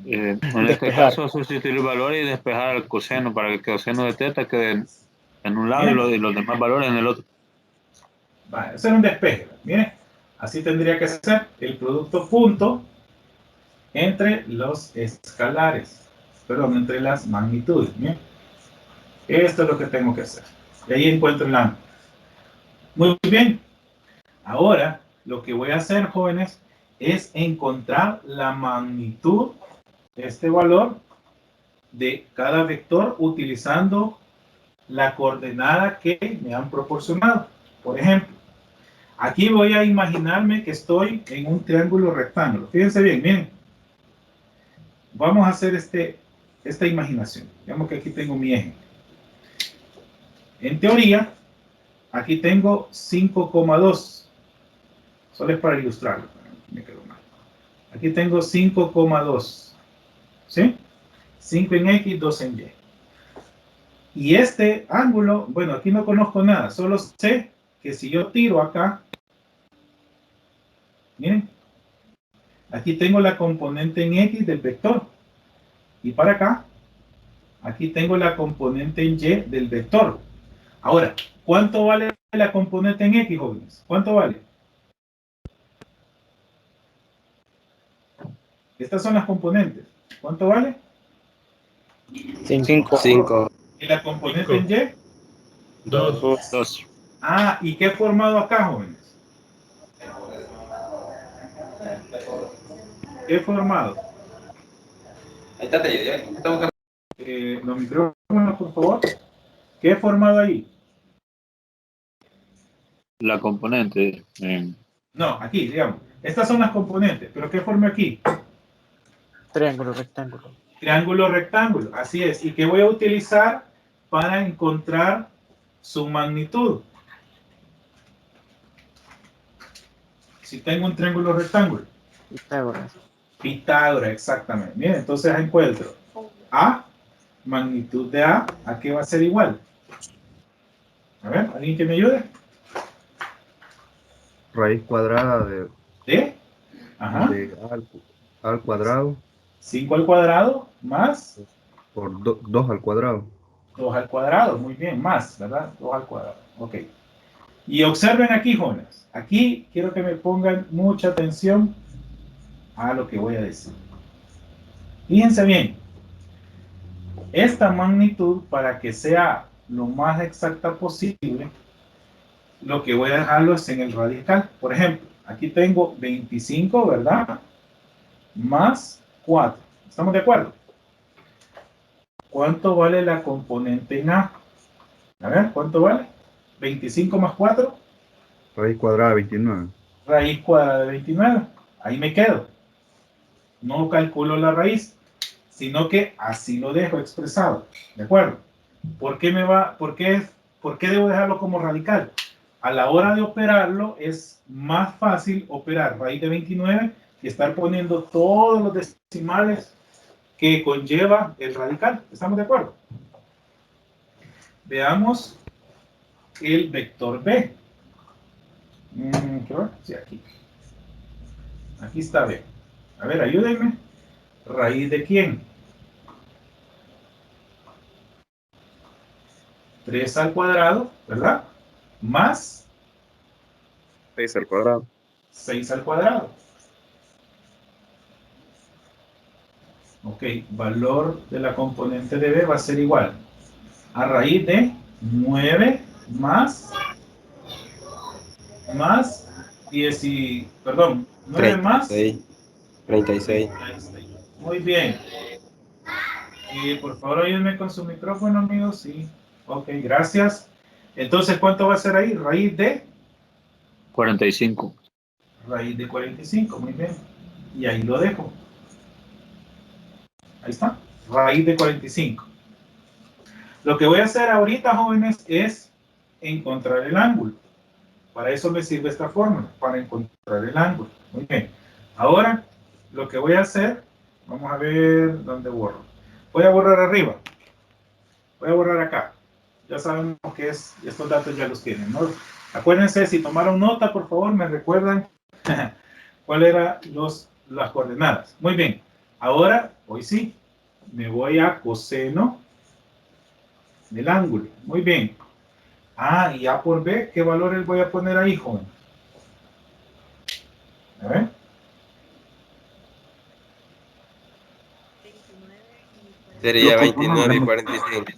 En este caso, sustituir el valor y despejar el coseno para que el coseno de teta quede en un lado y los demás valores en el otro. Vale, hacer un despeje. Miren, así tendría que ser el producto punto entre los escalares, perdón, entre las magnitudes. Miren, esto es lo que tengo que hacer. Y ahí encuentro el ángulo. Muy bien. Ahora, lo que voy a hacer, jóvenes, es encontrar la magnitud de este valor de cada vector utilizando la coordenada que me han proporcionado. Por ejemplo, aquí voy a imaginarme que estoy en un triángulo rectángulo. Fíjense bien, miren. Vamos a hacer esta imaginación. Digamos que aquí tengo mi eje. En teoría, aquí tengo 5,2. Solo es para ilustrarlo. Me quedó mal. Aquí tengo 5,2. ¿Sí? 5 en X, 2 en Y. Y este ángulo, bueno, aquí no conozco nada. Solo sé que si yo tiro acá, miren, aquí tengo la componente en X del vector. Y para acá, aquí tengo la componente en Y del vector. Ahora, ¿cuánto vale la componente en X, jóvenes? ¿Cuánto vale? Estas son las componentes. ¿Cuánto vale? 5. ¿Y la componente en Y? 2. Ah, ¿y qué he formado acá, jóvenes? ¿Qué he formado? Ahí está, Los micrófonos, por favor. ¿Qué he formado ahí? La componente. No, aquí, digamos. Estas son las componentes, pero ¿qué formé aquí? Triángulo, rectángulo. Triángulo, rectángulo. Así es. ¿Y qué voy a utilizar para encontrar su magnitud? Si tengo un triángulo rectángulo. Pitágoras. Pitágoras, exactamente. Bien, entonces encuentro A, magnitud de ¿a qué va a ser igual? A ver, ¿alguien que me ayude? Raíz cuadrada ¿De? Ajá. de A al cuadrado 5 al cuadrado más por 2 al cuadrado. 2 al cuadrado, muy bien, más, ¿verdad? 2 al cuadrado, ok. Y observen aquí, jóvenes. Aquí quiero que me pongan mucha atención a lo que voy a decir. Fíjense bien. Esta magnitud, para que sea lo más exacta posible, lo que voy a dejarlo es en el radical. Por ejemplo, aquí tengo 25, ¿verdad? Más 4. ¿Estamos de acuerdo? ¿Cuánto vale la componente en A? A ver, ¿cuánto vale? 25 más 4. Raíz cuadrada de 29. Raíz cuadrada de 29. Ahí me quedo. No calculo la raíz, sino que así lo dejo expresado. ¿De acuerdo? ¿Por qué debo dejarlo como radical? A la hora de operarlo es más fácil operar raíz de 29 y estar poniendo todos los decimales que conlleva el radical. ¿Estamos de acuerdo? Veamos el vector B. Sí, aquí. Aquí está B. A ver, ayúdenme. ¿Raíz de quién? 3 al cuadrado, ¿verdad? Más 6 al cuadrado. 6 al cuadrado. Ok, valor de la componente de B va a ser igual a raíz de 9 más 10 y, perdón, 9 más 36. Muy bien. Y por favor ayúdenme con su micrófono, amigos. Sí. Ok, gracias. Entonces, ¿cuánto va a ser ahí? Raíz de 45. Raíz de 45, muy bien. Y ahí lo dejo. Ahí está. Raíz de 45. Lo que voy a hacer ahorita, jóvenes, es encontrar el ángulo. Para eso me sirve esta fórmula, para encontrar el ángulo. Muy bien. Ahora, lo que voy a hacer, vamos a ver dónde borro. Voy a borrar arriba. Voy a borrar acá. Ya sabemos que es, estos datos ya los tienen, ¿no? Acuérdense, si tomaron nota, por favor, me recuerdan cuáles eran las coordenadas. Muy bien. Ahora, hoy sí, me voy a coseno del ángulo. Muy bien. Ah, y A por B, ¿qué valores voy a poner ahí, joven? A ver. Sería 29 y 45.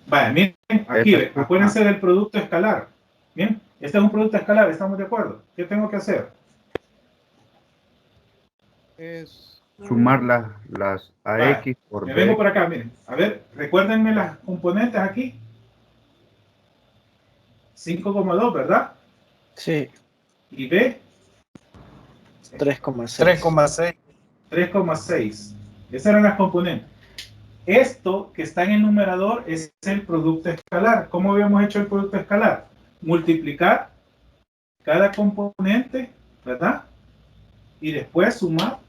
Vale, miren, aquí, acuérdense del producto escalar. Bien, este es un producto escalar, ¿estamos de acuerdo? ¿Qué tengo que hacer? Sumar las AX por Me B. vengo por acá, miren. A ver, recuérdenme las componentes aquí. 5,2, ¿verdad? Sí. ¿Y B? 3,6. 3,6. Esas eran las componentes. Esto que está en el numerador es el producto escalar. ¿Cómo habíamos hecho el producto escalar? Multiplicar cada componente, ¿verdad? Y después sumar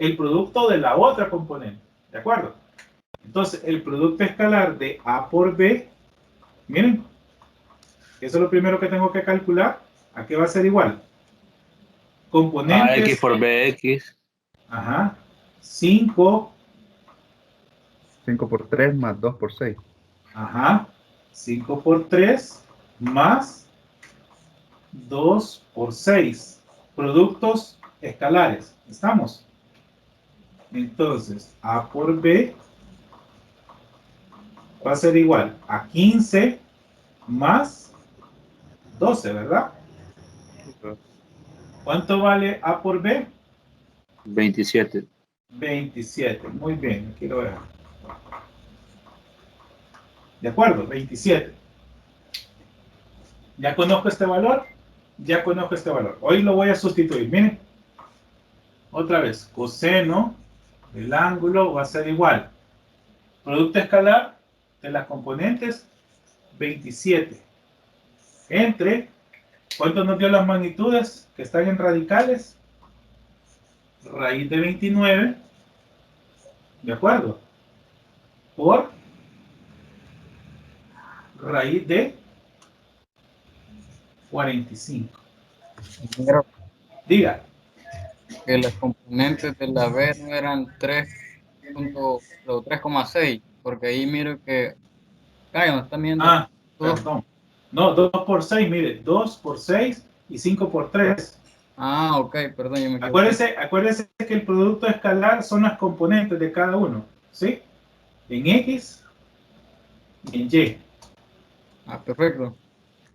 el producto de la otra componente. ¿De acuerdo? Entonces, el producto escalar de A por B, miren, Eso es lo primero que tengo que calcular. ¿A qué va a ser igual? Componentes. AX por BX. Ajá. 5. 5 por 3 más 2 por 6. Ajá. 5 por 3 más 2 por 6. Productos escalares. ¿Estamos? Entonces, A por B va a ser igual a 15 más 12, ¿verdad? ¿Cuánto vale A por B? 27. 27. Muy bien, aquí lo veo. ¿De acuerdo? 27. ¿Ya conozco este valor? Ya conozco este valor. Hoy lo voy a sustituir. Miren. Otra vez. Coseno del ángulo va a ser igual. Producto escalar de las componentes 27. Entre, ¿cuánto nos dio las magnitudes que están en radicales? Raíz de 29. ¿De acuerdo? Por raíz de 45. Pero Diga. que las componentes de la B no eran 3,6, porque ahí miro que no está viendo. Ah, perdón. No, 2 por 6, mire, 2 por 6 y 5 por 3. Ah, ok, perdón, yo me equivoqué. Acuérdese que el producto escalar son las componentes de cada uno, ¿sí? En X y en Y. Ah, perfecto.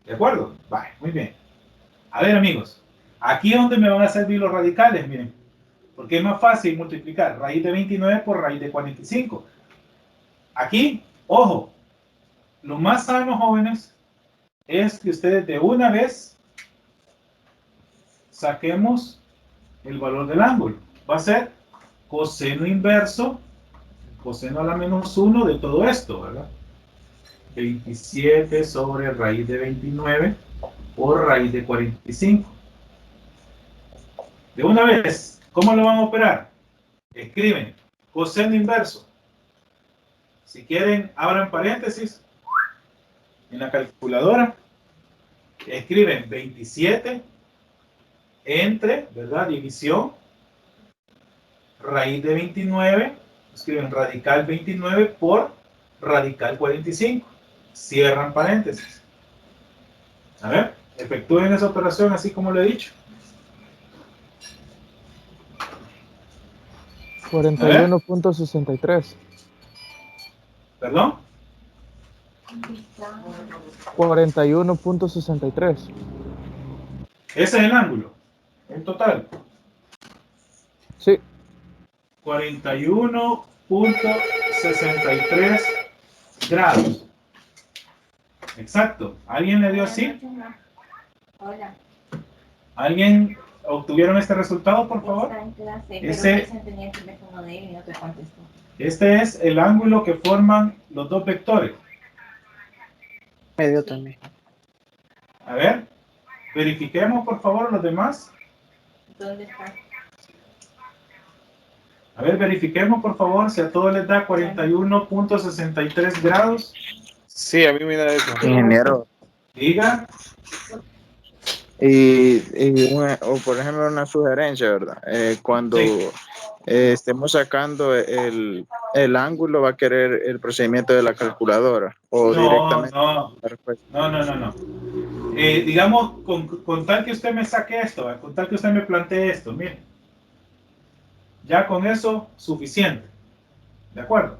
¿De acuerdo? Vale, muy bien. A ver, amigos, aquí es donde me van a servir los radicales, miren. Porque es más fácil multiplicar raíz de 29 por raíz de 45. Aquí, ojo, lo más sano, jóvenes, es que ustedes de una vez saquemos el valor del ángulo. Va a ser coseno inverso, coseno a la menos 1 de todo esto, ¿verdad? 27 sobre raíz de 29 por raíz de 45. De una vez, ¿cómo lo van a operar? Escriben coseno inverso. Si quieren, abran paréntesis en la calculadora. Escriben 27 entre, ¿verdad? División, raíz de 29. Escriben radical 29 por radical 45. Cierran paréntesis. A ver, efectúen esa operación así como lo he dicho. 41.63. ¿Perdón? 41.63. Ese es el ángulo, en total. Sí. 41.63 grados. Exacto. ¿Alguien le dio así? Hola. ¿Alguien obtuvieron este resultado, por favor? Está en clase, Ese, pero tenía el teléfono de él y no te contestó. este es el ángulo que forman los dos vectores. Medio también. A ver, verifiquemos, por favor, los demás. ¿Dónde está? A ver, verifiquemos, por favor, si a todos les da 41.63 grados. Sí, a mí me da eso. Ingeniero. Diga. O por ejemplo, una sugerencia, ¿verdad? Cuando estemos sacando el ángulo, va a querer el procedimiento de la calculadora o directamente. No. Digamos, con tal que usted me saque esto, con tal que usted me plantee esto, mire. Ya con eso, suficiente. ¿De acuerdo?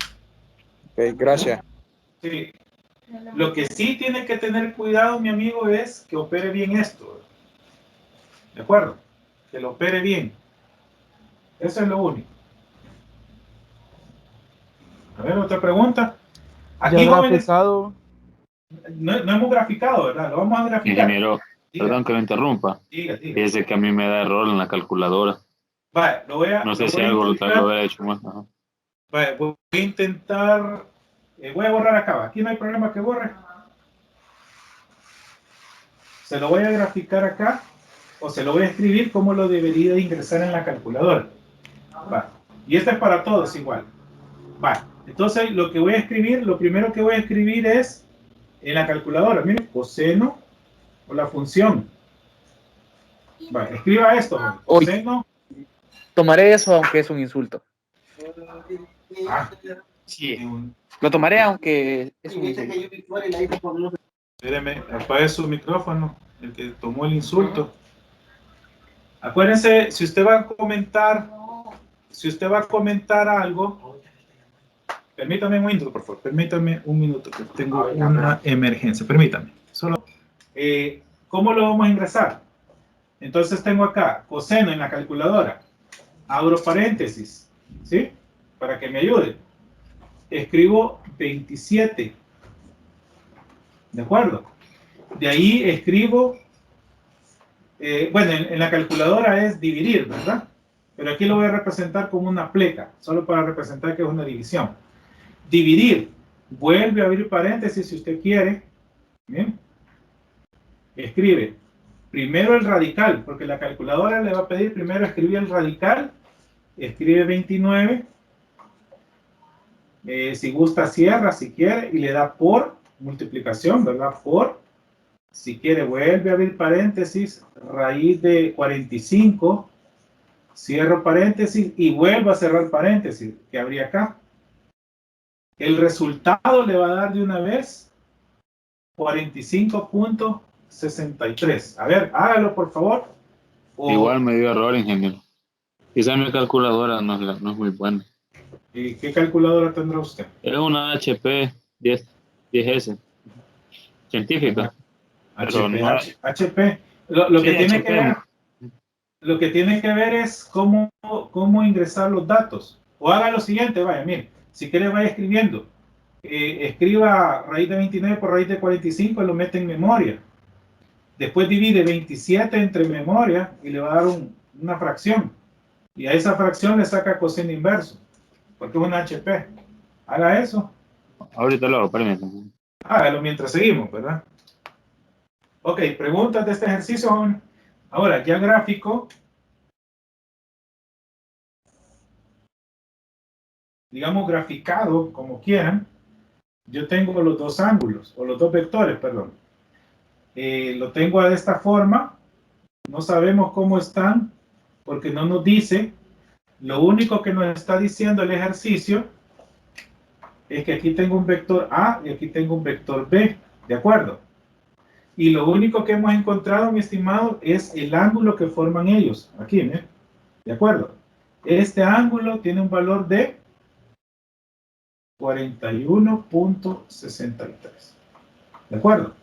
Ok, gracias. Sí. Lo que sí tiene que tener cuidado, mi amigo, es que opere bien esto. ¿De acuerdo? Que lo opere bien. Eso es lo único. A ver, otra pregunta. Aquí, jóvenes, no hemos graficado, ¿verdad? Lo vamos a graficar. Ingeniero, perdón que lo interrumpa. Diga. Fíjese que a mí me da error en la calculadora. Vale, no sé si algo lo hubiera hecho más. Vale, voy a intentar. Voy a borrar acá. Aquí no hay problema que borre. Se lo voy a graficar acá. O se lo voy a escribir como lo debería ingresar en la calculadora. Vale. Y esto es para todos igual. Vale. Entonces, lo que voy a escribir, lo primero que voy a escribir es en la calculadora. Miren, coseno o la función. Vale, escriba esto. Coseno. Tomaré eso aunque es un insulto. Sí. Lo tomaré aunque es un insulto. Espéreme, apague su micrófono, el que tomó el insulto. Acuérdense, si usted va a comentar algo, permítame un minuto, por favor, permítame un minuto, que tengo una emergencia, permítame. Solo, ¿cómo lo vamos a ingresar? Entonces tengo acá, coseno en la calculadora, abro paréntesis, ¿sí? Para que me ayude. Escribo 27. ¿De acuerdo? De ahí escribo, bueno, en la calculadora es dividir, ¿verdad? Pero aquí lo voy a representar como una pleca, solo para representar que es una división. Dividir, vuelve a abrir paréntesis si usted quiere. ¿Bien? Escribe primero el radical, porque la calculadora le va a pedir primero escribir el radical. Escribe 29. Si gusta, cierra si quiere y le da por multiplicación, ¿verdad? Por, si quiere, vuelve a abrir paréntesis, raíz de 45, cierro paréntesis y vuelvo a cerrar paréntesis, que habría acá. El resultado le va a dar de una vez 45.63. A ver, hágalo por favor. Igual me dio error, ingeniero. Quizá mi calculadora no es muy buena. ¿Y qué calculadora tendrá usted? Es una HP 10S. Científica. HP. Lo que tiene que ver, lo que tiene que ver es cómo ingresar los datos. O haga lo siguiente, vaya, mire, si quiere vaya escribiendo. Escriba raíz de 29 por raíz de 45 y lo mete en memoria. Después divide 27 entre memoria y le va a dar una fracción. Y a esa fracción le saca coseno inverso, porque es una HP. Haga eso. Ahorita lo hago, permítame. Hágalo mientras seguimos, ¿verdad? Ok, preguntas de este ejercicio. Ahora, ya gráfico. Digamos graficado, como quieran. Yo tengo los dos ángulos, o los dos vectores, perdón. Lo tengo de esta forma. No sabemos cómo están, porque no nos dice. Lo único que nos está diciendo el ejercicio es que aquí tengo un vector A y aquí tengo un vector B, ¿de acuerdo? Y lo único que hemos encontrado, mi estimado, es el ángulo que forman ellos, aquí, ¿eh? ¿De acuerdo? Este ángulo tiene un valor de 41.63, ¿de acuerdo?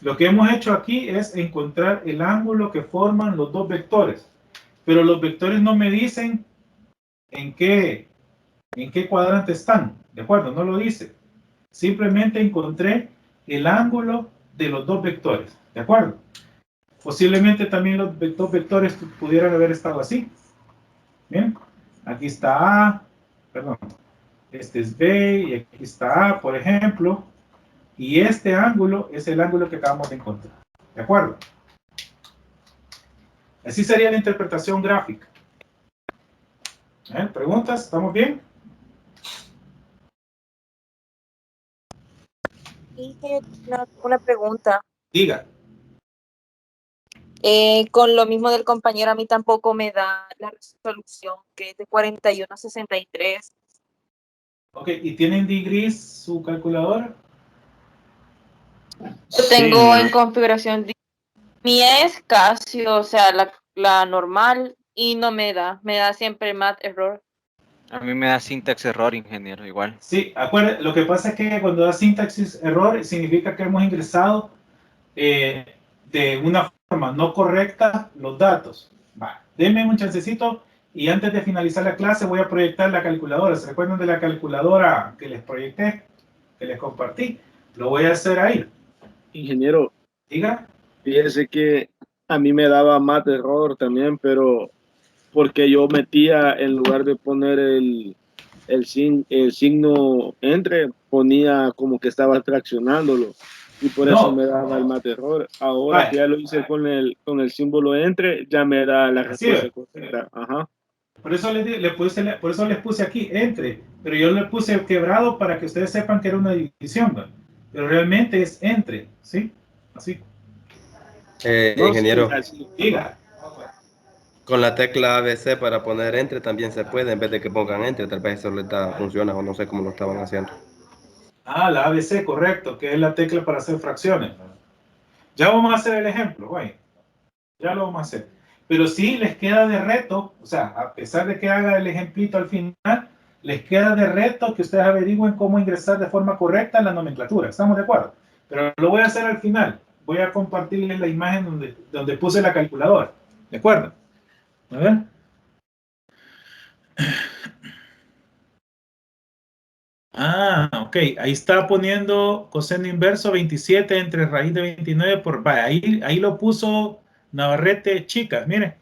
Lo que hemos hecho aquí es encontrar el ángulo que forman los dos vectores, pero los vectores no me dicen en qué cuadrante están, ¿de acuerdo? No lo dice. Simplemente encontré el ángulo de los dos vectores, ¿de acuerdo? Posiblemente también los dos vectores pudieran haber estado así. Bien, aquí está A, perdón, este es B y aquí está A, por ejemplo, y este ángulo es el ángulo que acabamos de encontrar, ¿de acuerdo? Así sería la interpretación gráfica. ¿Preguntas? ¿Estamos bien? Una pregunta. Diga. Con lo mismo del compañero, a mí tampoco me da la resolución, que es de 41.63. Ok, ¿y tienen degrees su calculadora? Yo tengo en configuración, mía es Casio, o sea, la normal, y no me da siempre math error. A mí me da syntax error, ingeniero, igual. Sí, acuérdense, lo que pasa es que cuando da sintaxis error significa que hemos ingresado de una forma no correcta los datos. Va, denme un chancecito y antes de finalizar la clase voy a proyectar la calculadora. ¿Se recuerdan de la calculadora que les proyecté, que les compartí? Lo voy a hacer ahí. Ingeniero, diga. Fíjese que a mí me daba math error también, pero porque yo metía, en lugar de poner el signo entre, ponía como que estaba traccionándolo y por eso me daba el math error. Ahora que ya lo hice con el símbolo entre, ya me da la respuesta correcta. Ajá. Por eso por eso les puse aquí entre, pero yo le puse quebrado para que ustedes sepan que era una división, ¿no? Pero realmente es entre, ¿sí? Así. Ingeniero, Diga. con la tecla ABC para poner entre también se puede, en vez de que pongan entre, tal vez eso les da, funciona o no sé cómo lo estaban haciendo. Ah, la ABC, correcto, que es la tecla para hacer fracciones. Ya vamos a hacer el ejemplo, güey. Ya lo vamos a hacer. Pero sí les queda de reto, o sea, a pesar de que haga el ejemplito al final, les queda de reto que ustedes averigüen cómo ingresar de forma correcta en la nomenclatura. ¿Estamos de acuerdo? Pero lo voy a hacer al final. Voy a compartirles la imagen donde puse la calculadora. ¿De acuerdo? A ver. Ah, ok. Ahí está poniendo coseno inverso 27 entre raíz de 29 por... Vaya, ahí lo puso Navarrete, chicas, miren.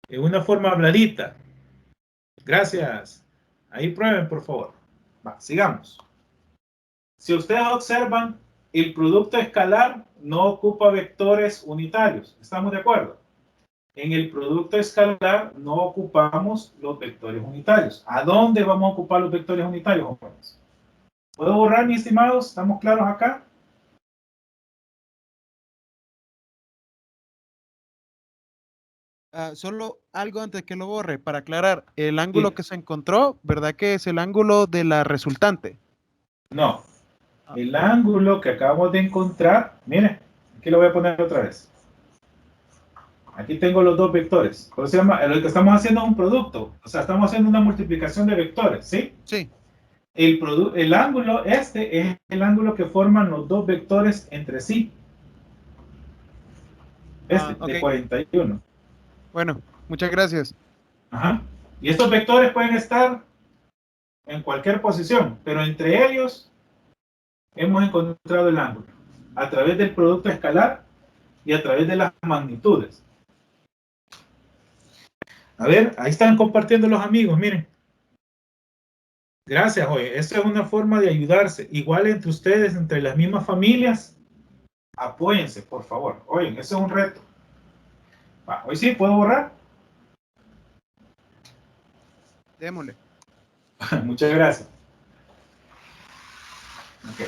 En una forma habladita. Gracias. Ahí prueben, por favor. Va, sigamos. Si ustedes observan, el producto escalar no ocupa vectores unitarios. ¿Estamos de acuerdo? En el producto escalar no ocupamos los vectores unitarios. ¿A dónde vamos a ocupar los vectores unitarios, jóvenes? ¿Puedo borrar, mis estimados? ¿Estamos claros acá? Solo algo antes que lo borre, para aclarar, el ángulo que se encontró, ¿verdad que es el ángulo de la resultante? No. El ángulo que acabamos de encontrar, miren, aquí lo voy a poner otra vez. Aquí tengo los dos vectores. Por eso se llama, lo que estamos haciendo es un producto. O sea, estamos haciendo una multiplicación de vectores, ¿sí? Sí. El ángulo este es el ángulo que forman los dos vectores entre sí. Okay. De 41. Bueno, muchas gracias. Ajá. Y estos vectores pueden estar en cualquier posición, pero entre ellos hemos encontrado el ángulo a través del producto escalar y a través de las magnitudes. A ver, ahí están compartiendo los amigos, miren. Gracias, oye, esto es una forma de ayudarse. Igual entre ustedes, entre las mismas familias, apóyense, por favor. Oye, eso es un reto. Va, hoy sí, ¿puedo borrar? Démosle. Muchas gracias. Ok.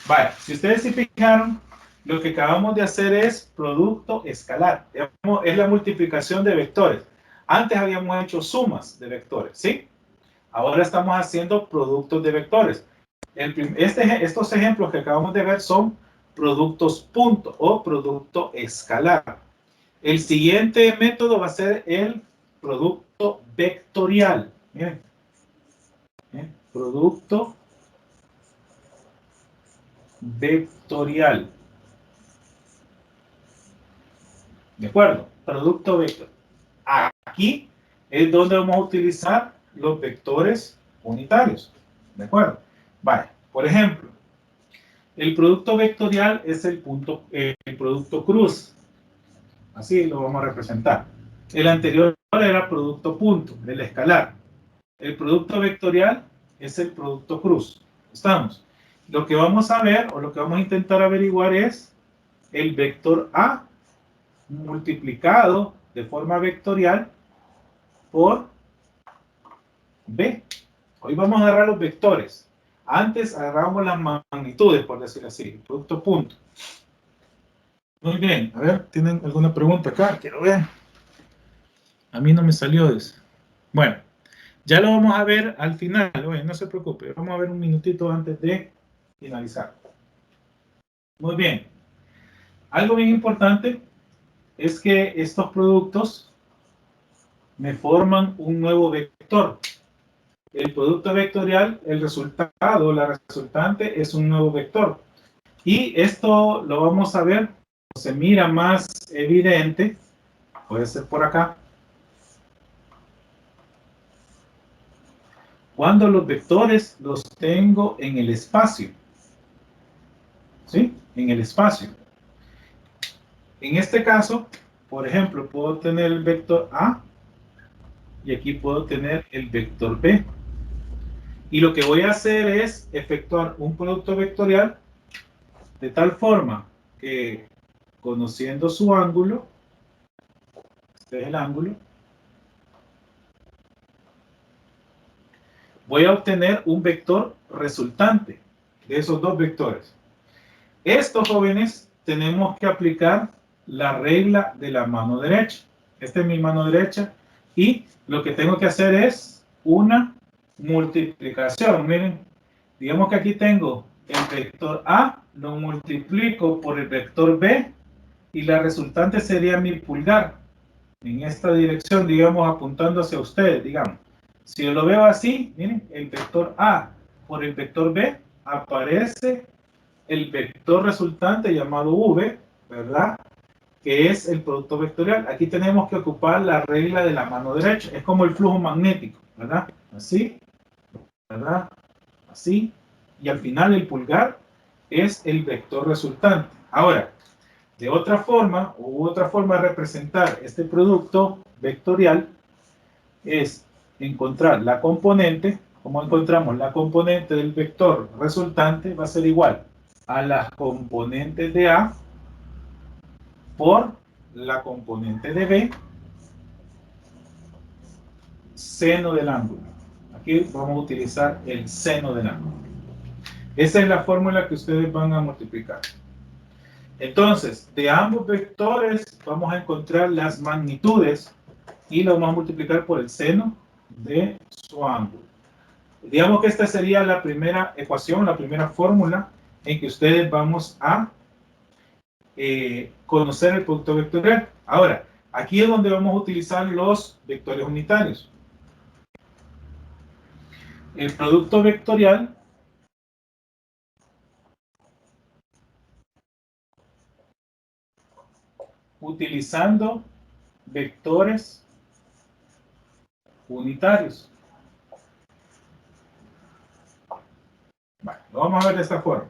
Vale, si ustedes se fijaron, lo que acabamos de hacer es producto escalar. Es la multiplicación de vectores. Antes habíamos hecho sumas de vectores, ¿sí? Ahora estamos haciendo productos de vectores. Estos ejemplos que acabamos de ver son productos punto o producto escalar. El siguiente método va a ser el producto vectorial. Miren. Producto vectorial. ¿De acuerdo? Producto vectorial. Aquí es donde vamos a utilizar los vectores unitarios. ¿De acuerdo? Vale. Por ejemplo, el producto vectorial es el producto cruz. Así lo vamos a representar. El anterior era producto punto, del escalar. El producto vectorial es el producto cruz. ¿Estamos? Lo que vamos a ver, o lo que vamos a intentar averiguar es el vector A multiplicado de forma vectorial por B. Hoy vamos a agarrar los vectores. Antes agarramos las magnitudes, por decir así, producto punto. Muy bien, a ver, ¿tienen alguna pregunta acá? Quiero ver. A mí no me salió eso. Bueno, ya lo vamos a ver al final. Oye, no se preocupe, vamos a ver un minutito antes de finalizar. Muy bien. Algo bien importante es que estos productos me forman un nuevo vector. El producto vectorial, el resultado, la resultante es un nuevo vector. Y esto lo vamos a ver, se mira más evidente, puede ser por acá, cuando los vectores los tengo en el espacio. ¿Sí? En el espacio. En este caso, por ejemplo, puedo tener el vector A y aquí puedo tener el vector B. Y lo que voy a hacer es efectuar un producto vectorial de tal forma que, conociendo su ángulo, este es el ángulo, voy a obtener un vector resultante de esos dos vectores. Esto, jóvenes, tenemos que aplicar la regla de la mano derecha. Esta es mi mano derecha y lo que tengo que hacer es una multiplicación. Miren, digamos que aquí tengo el vector A, lo multiplico por el vector B y la resultante sería mi pulgar en esta dirección, digamos, apuntando hacia ustedes, digamos. Si yo lo veo así, miren, el vector A por el vector B, aparece el vector resultante llamado V, ¿verdad? Que es el producto vectorial. Aquí tenemos que ocupar la regla de la mano derecha. Es como el flujo magnético, ¿verdad? Así, ¿verdad? Así. Y al final el pulgar es el vector resultante. Ahora, de otra forma, de representar este producto vectorial es encontrar la componente. Como encontramos la componente del vector resultante, va a ser igual a las componentes de A por la componente de B seno del ángulo. Aquí vamos a utilizar el seno del ángulo. Esa es la fórmula que ustedes van a multiplicar. Entonces, de ambos vectores vamos a encontrar las magnitudes y lo vamos a multiplicar por el seno de su ángulo. Digamos que esta sería la primera ecuación, la primera fórmula en que ustedes vamos a conocer el producto vectorial. Ahora, aquí es donde vamos a utilizar los vectores unitarios. El producto vectorial utilizando vectores unitarios. Bueno, lo vamos a ver de esta forma.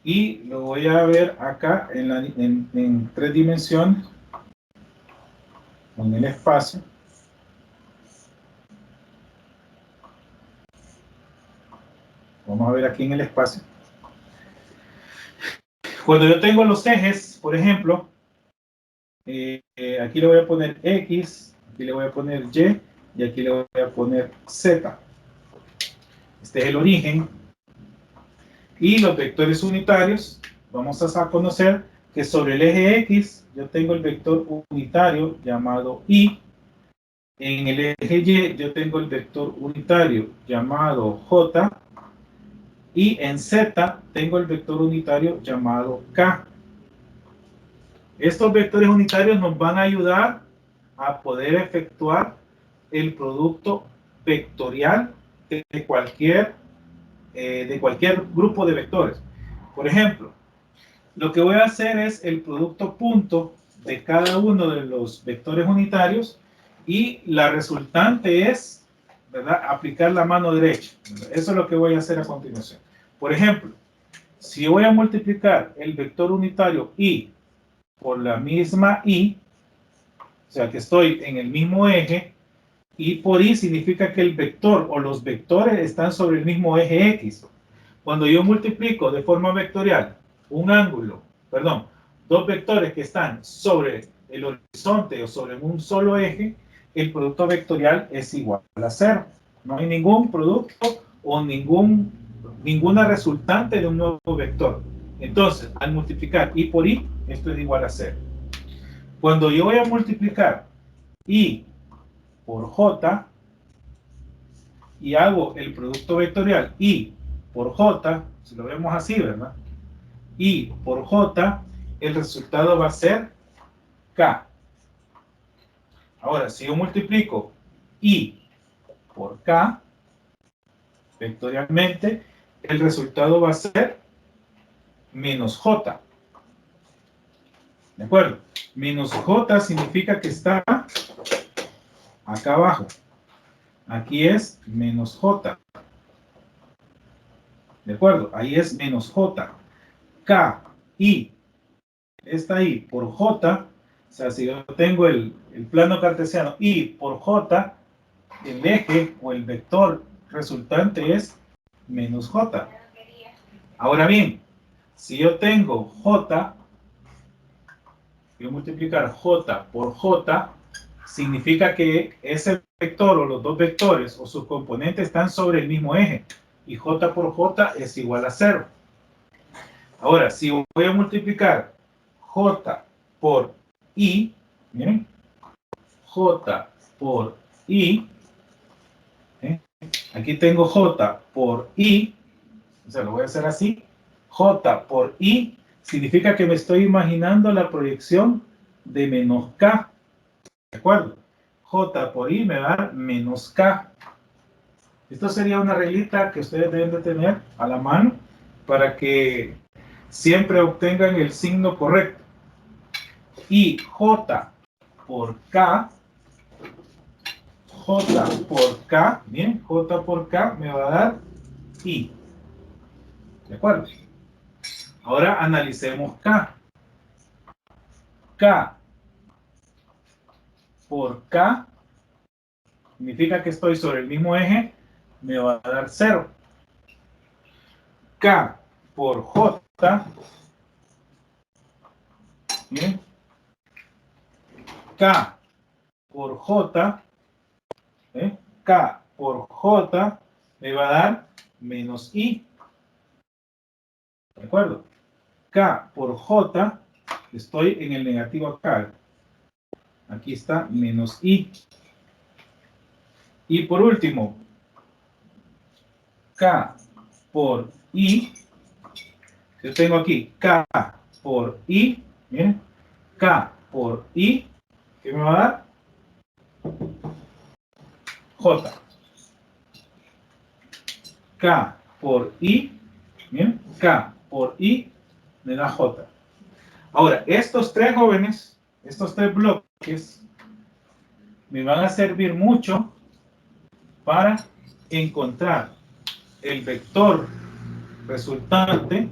Y lo voy a ver acá en 3 dimensiones, con el espacio. Vamos a ver aquí en el espacio. Cuando yo tengo los ejes, por ejemplo, aquí le voy a poner X, aquí le voy a poner Y, y aquí le voy a poner Z. Este es el origen. Y los vectores unitarios, vamos a conocer que sobre el eje X, yo tengo el vector unitario llamado Y. En el eje Y, yo tengo el vector unitario llamado J. Y en Z, tengo el vector unitario llamado K. Estos vectores unitarios nos van a ayudar a poder efectuar el producto vectorial de cualquier grupo de vectores. Por ejemplo, lo que voy a hacer es el producto punto de cada uno de los vectores unitarios y la resultante es, ¿verdad?, aplicar la mano derecha. Eso es lo que voy a hacer a continuación. Por ejemplo, si yo voy a multiplicar el vector unitario Y por la misma Y, o sea que estoy en el mismo eje, Y por Y significa que el vector o los vectores están sobre el mismo eje X. Cuando yo multiplico de forma vectorial dos vectores que están sobre el horizonte o sobre un solo eje, el producto vectorial es igual a 0. No hay ningún producto o ninguna resultante de un nuevo vector. Entonces, al multiplicar Y por Y, esto es igual a 0. Cuando yo voy a multiplicar Y por J y hago el producto vectorial Y por J, si lo vemos así, ¿verdad? Y por J, el resultado va a ser K. Ahora, si yo multiplico Y por K, vectorialmente, el resultado va a ser menos J. ¿De acuerdo? Menos J significa que está acá abajo. Aquí es menos J. ¿De acuerdo? Ahí es menos J. K, I, esta I por J, o sea, si yo tengo el plano cartesiano I por J, el eje o el vector resultante es menos J. Ahora bien, si yo tengo J, voy a multiplicar J por J, significa que ese vector o los dos vectores o sus componentes están sobre el mismo eje y J por J es igual a 0. Ahora, si voy a multiplicar J por I, miren, J por I, aquí tengo J por I, o sea, lo voy a hacer así, J por I, significa que me estoy imaginando la proyección de menos K, ¿de acuerdo? J por I me va a dar menos K. Esto sería una reglita que ustedes deben de tener a la mano para que siempre obtengan el signo correcto. Y J por K, bien, J por K me va a dar I. ¿De acuerdo? Ahora analicemos K. K por K significa que estoy sobre el mismo eje, me va a dar 0. K por J, bien, K por J, K por J me va a dar menos I. ¿De acuerdo? K por J, estoy en el negativo acá. Aquí está menos I. Y por último, K por I. Yo tengo aquí K por I. Miren, K por I. ¿Qué me va a dar? J. K por I. Bien, K por I me da J. Ahora, estos tres jóvenes, estos tres bloques, me van a servir mucho para encontrar el vector resultante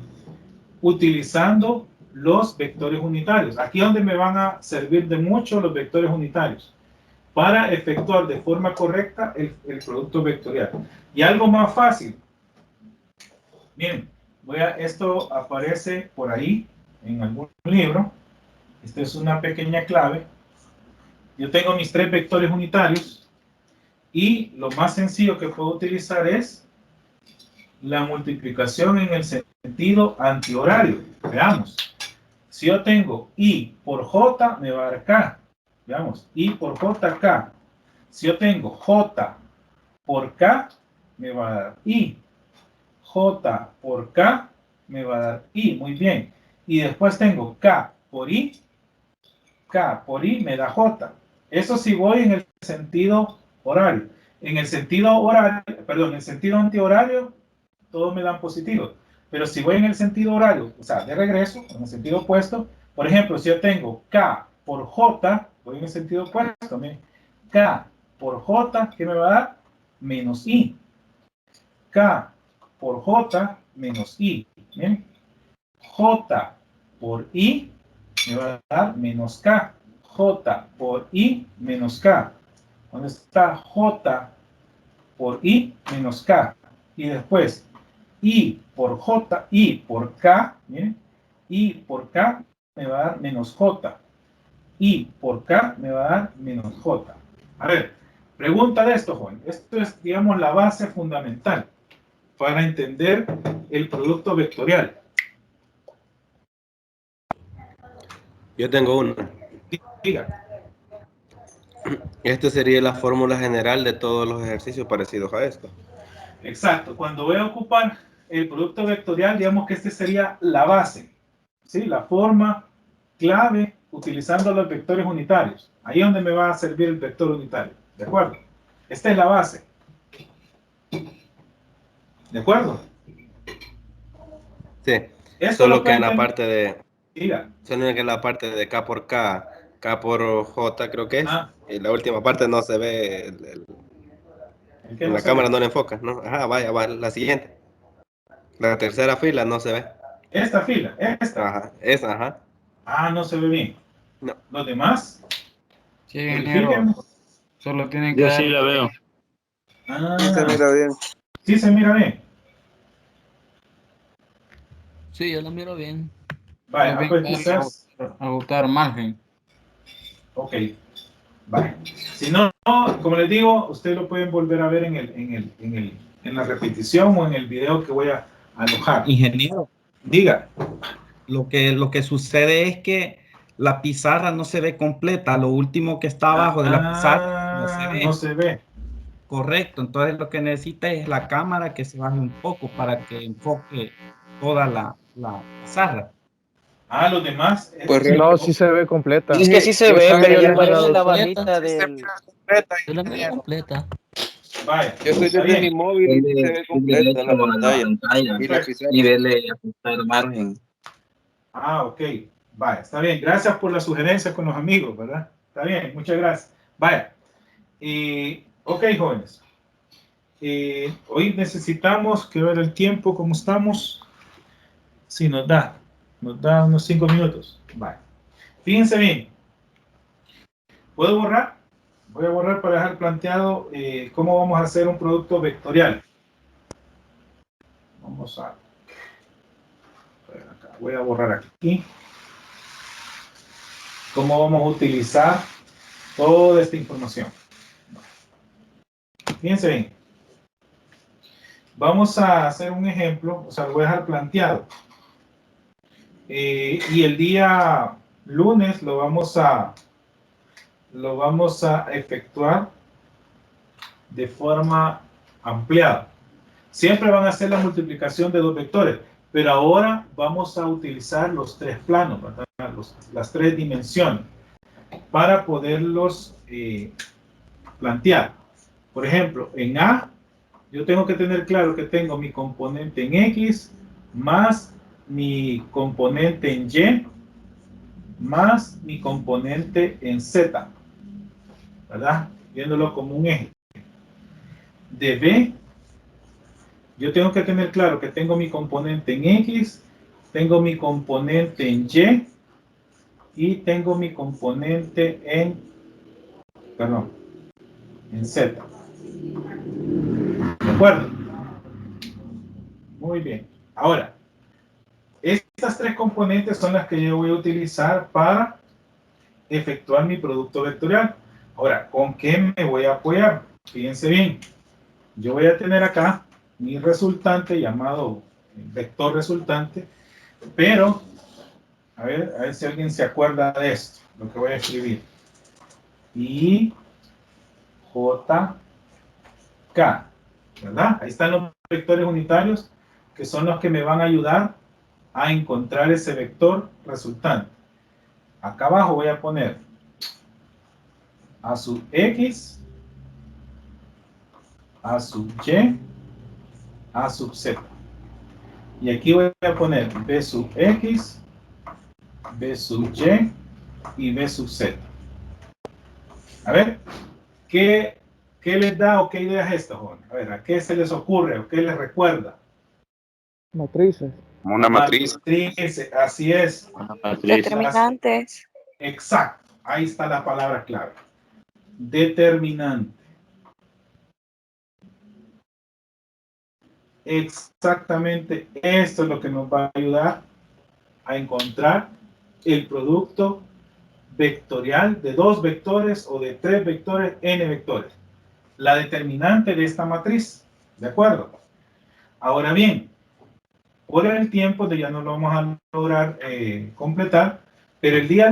utilizando los vectores unitarios. Aquí es donde me van a servir de mucho los vectores unitarios para efectuar de forma correcta el producto vectorial. Y algo más fácil. Miren, esto aparece por ahí en algún libro. Esta es una pequeña clave. Yo tengo mis tres vectores unitarios y lo más sencillo que puedo utilizar es la multiplicación en el sentido antihorario. Veamos. Si yo tengo I por J, me va a dar K. Veamos, I por J, K. Si yo tengo J por K, me va a dar I. J por K, me va a dar I. Muy bien. Y después tengo K por I. K por I me da J. Eso si voy en el sentido horario. En el sentido horario, perdón, en el sentido antihorario, todos me dan positivos. Pero si voy en el sentido horario, o sea, de regreso, en el sentido opuesto, por ejemplo, si yo tengo K por J, voy en el sentido opuesto, miren, K por J, ¿qué me va a dar? Menos I. K por J menos I. Miren, J por I me va a dar menos K. J por I menos K. ¿Dónde está J por I menos K? Y después I por J, I por K, miren, I por K me va a dar menos J. I por K me va a dar menos J. A ver, pregunta de esto, joven. Esto es, digamos, la base fundamental para entender el producto vectorial. Yo tengo uno. Diga. Esta sería la fórmula general de todos los ejercicios parecidos a esto. Exacto. Cuando voy a ocupar el producto vectorial, digamos que este sería la base, ¿sí? La forma clave utilizando los vectores unitarios. Ahí es donde me va a servir el vector unitario. ¿De acuerdo? Esta es la base. ¿De acuerdo? Sí. Esto Solo lo que en la pueden- parte de... Diga. Solo que en la parte de K por K, K por J creo que es. Ah. Y la última parte no se ve. ¿El qué En no la se cámara ve? no le enfoca, ¿no? Ajá, vaya, va, la siguiente. La tercera fila no se ve. Esta fila, esta. Ajá, esa, ajá. Ah, no se ve bien. No. ¿Los demás? Sí, ingeniero. Verifiquen. Solo tienen que Yo dar- sí la veo. Ah, Sí, se mira bien. sí se mira bien. Sí, yo lo miro bien. Vale, Tienen pues que quizás... ajustar margen. Ok. Vale. Si no, como les digo, ustedes lo pueden volver a ver en la repetición o en el video que voy a alojar. Ingeniero, Diga. Lo que sucede es que la pizarra no se ve completa. Lo último que está abajo de la pizarra no se ve. Correcto. Entonces lo que necesita es la cámara que se baje un poco para que enfoque toda la pizarra. Los demás. Pues no, sí se ve completa. Es que sí se ve, pero ya parece la completa. barrita del... Yo la miro completa. Vaya. Yo estoy desde mi móvil y se ve completa en la pantalla. Y dele ajustar margen. Ok. Vaya, está bien. Gracias por la sugerencia con los amigos, ¿verdad? Está bien, muchas gracias. Vaya. Ok, jóvenes. Hoy necesitamos que ver el tiempo, cómo estamos. Si nos da unos 5 minutos. Vale. Fíjense bien. ¿Puedo borrar? Voy a borrar para dejar planteado cómo vamos a hacer un producto vectorial. Vamos a ver acá. Voy a borrar aquí. ¿Cómo vamos a utilizar toda esta información? Fíjense bien. Vamos a hacer un ejemplo, o sea, lo voy a dejar planteado. Y el día lunes lo vamos a efectuar de forma ampliada. Siempre van a hacer la multiplicación de dos vectores, pero ahora vamos a utilizar los tres planos, ¿verdad? Las tres dimensiones, para poderlos plantear. Por ejemplo, en A, yo tengo que tener claro que tengo mi componente en X más mi componente en Y más mi componente en Z, ¿verdad? Viéndolo como un eje. De B, yo tengo que tener claro que tengo mi componente en X, tengo mi componente en Y y tengo mi componente en Z. ¿De acuerdo? Muy bien. Ahora, estas tres componentes son las que yo voy a utilizar para efectuar mi producto vectorial. Ahora, ¿con qué me voy a apoyar? Fíjense bien. Yo voy a tener acá mi resultante llamado vector resultante, pero a ver si alguien se acuerda de esto, lo que voy a escribir. I, J, K, ¿verdad? Ahí están los vectores unitarios que son los que me van a ayudar a encontrar ese vector resultante. Acá abajo voy a poner A sub X, A sub Y, A sub Z. Y aquí voy a poner B sub X, B sub Y y B sub Z. A ver, ¿qué les da o qué idea es esta, joven? A ver, ¿a qué se les ocurre o qué les recuerda? Matrices. Como una matriz. Matrices, así es. Determinantes. Exacto, ahí está la palabra clave. Determinante. Exactamente esto es lo que nos va a ayudar a encontrar el producto vectorial de 2 vectores o de 3 vectores, n vectores. La determinante de esta matriz, ¿de acuerdo? Ahora bien, por el tiempo ya no lo vamos a lograr completar, pero el día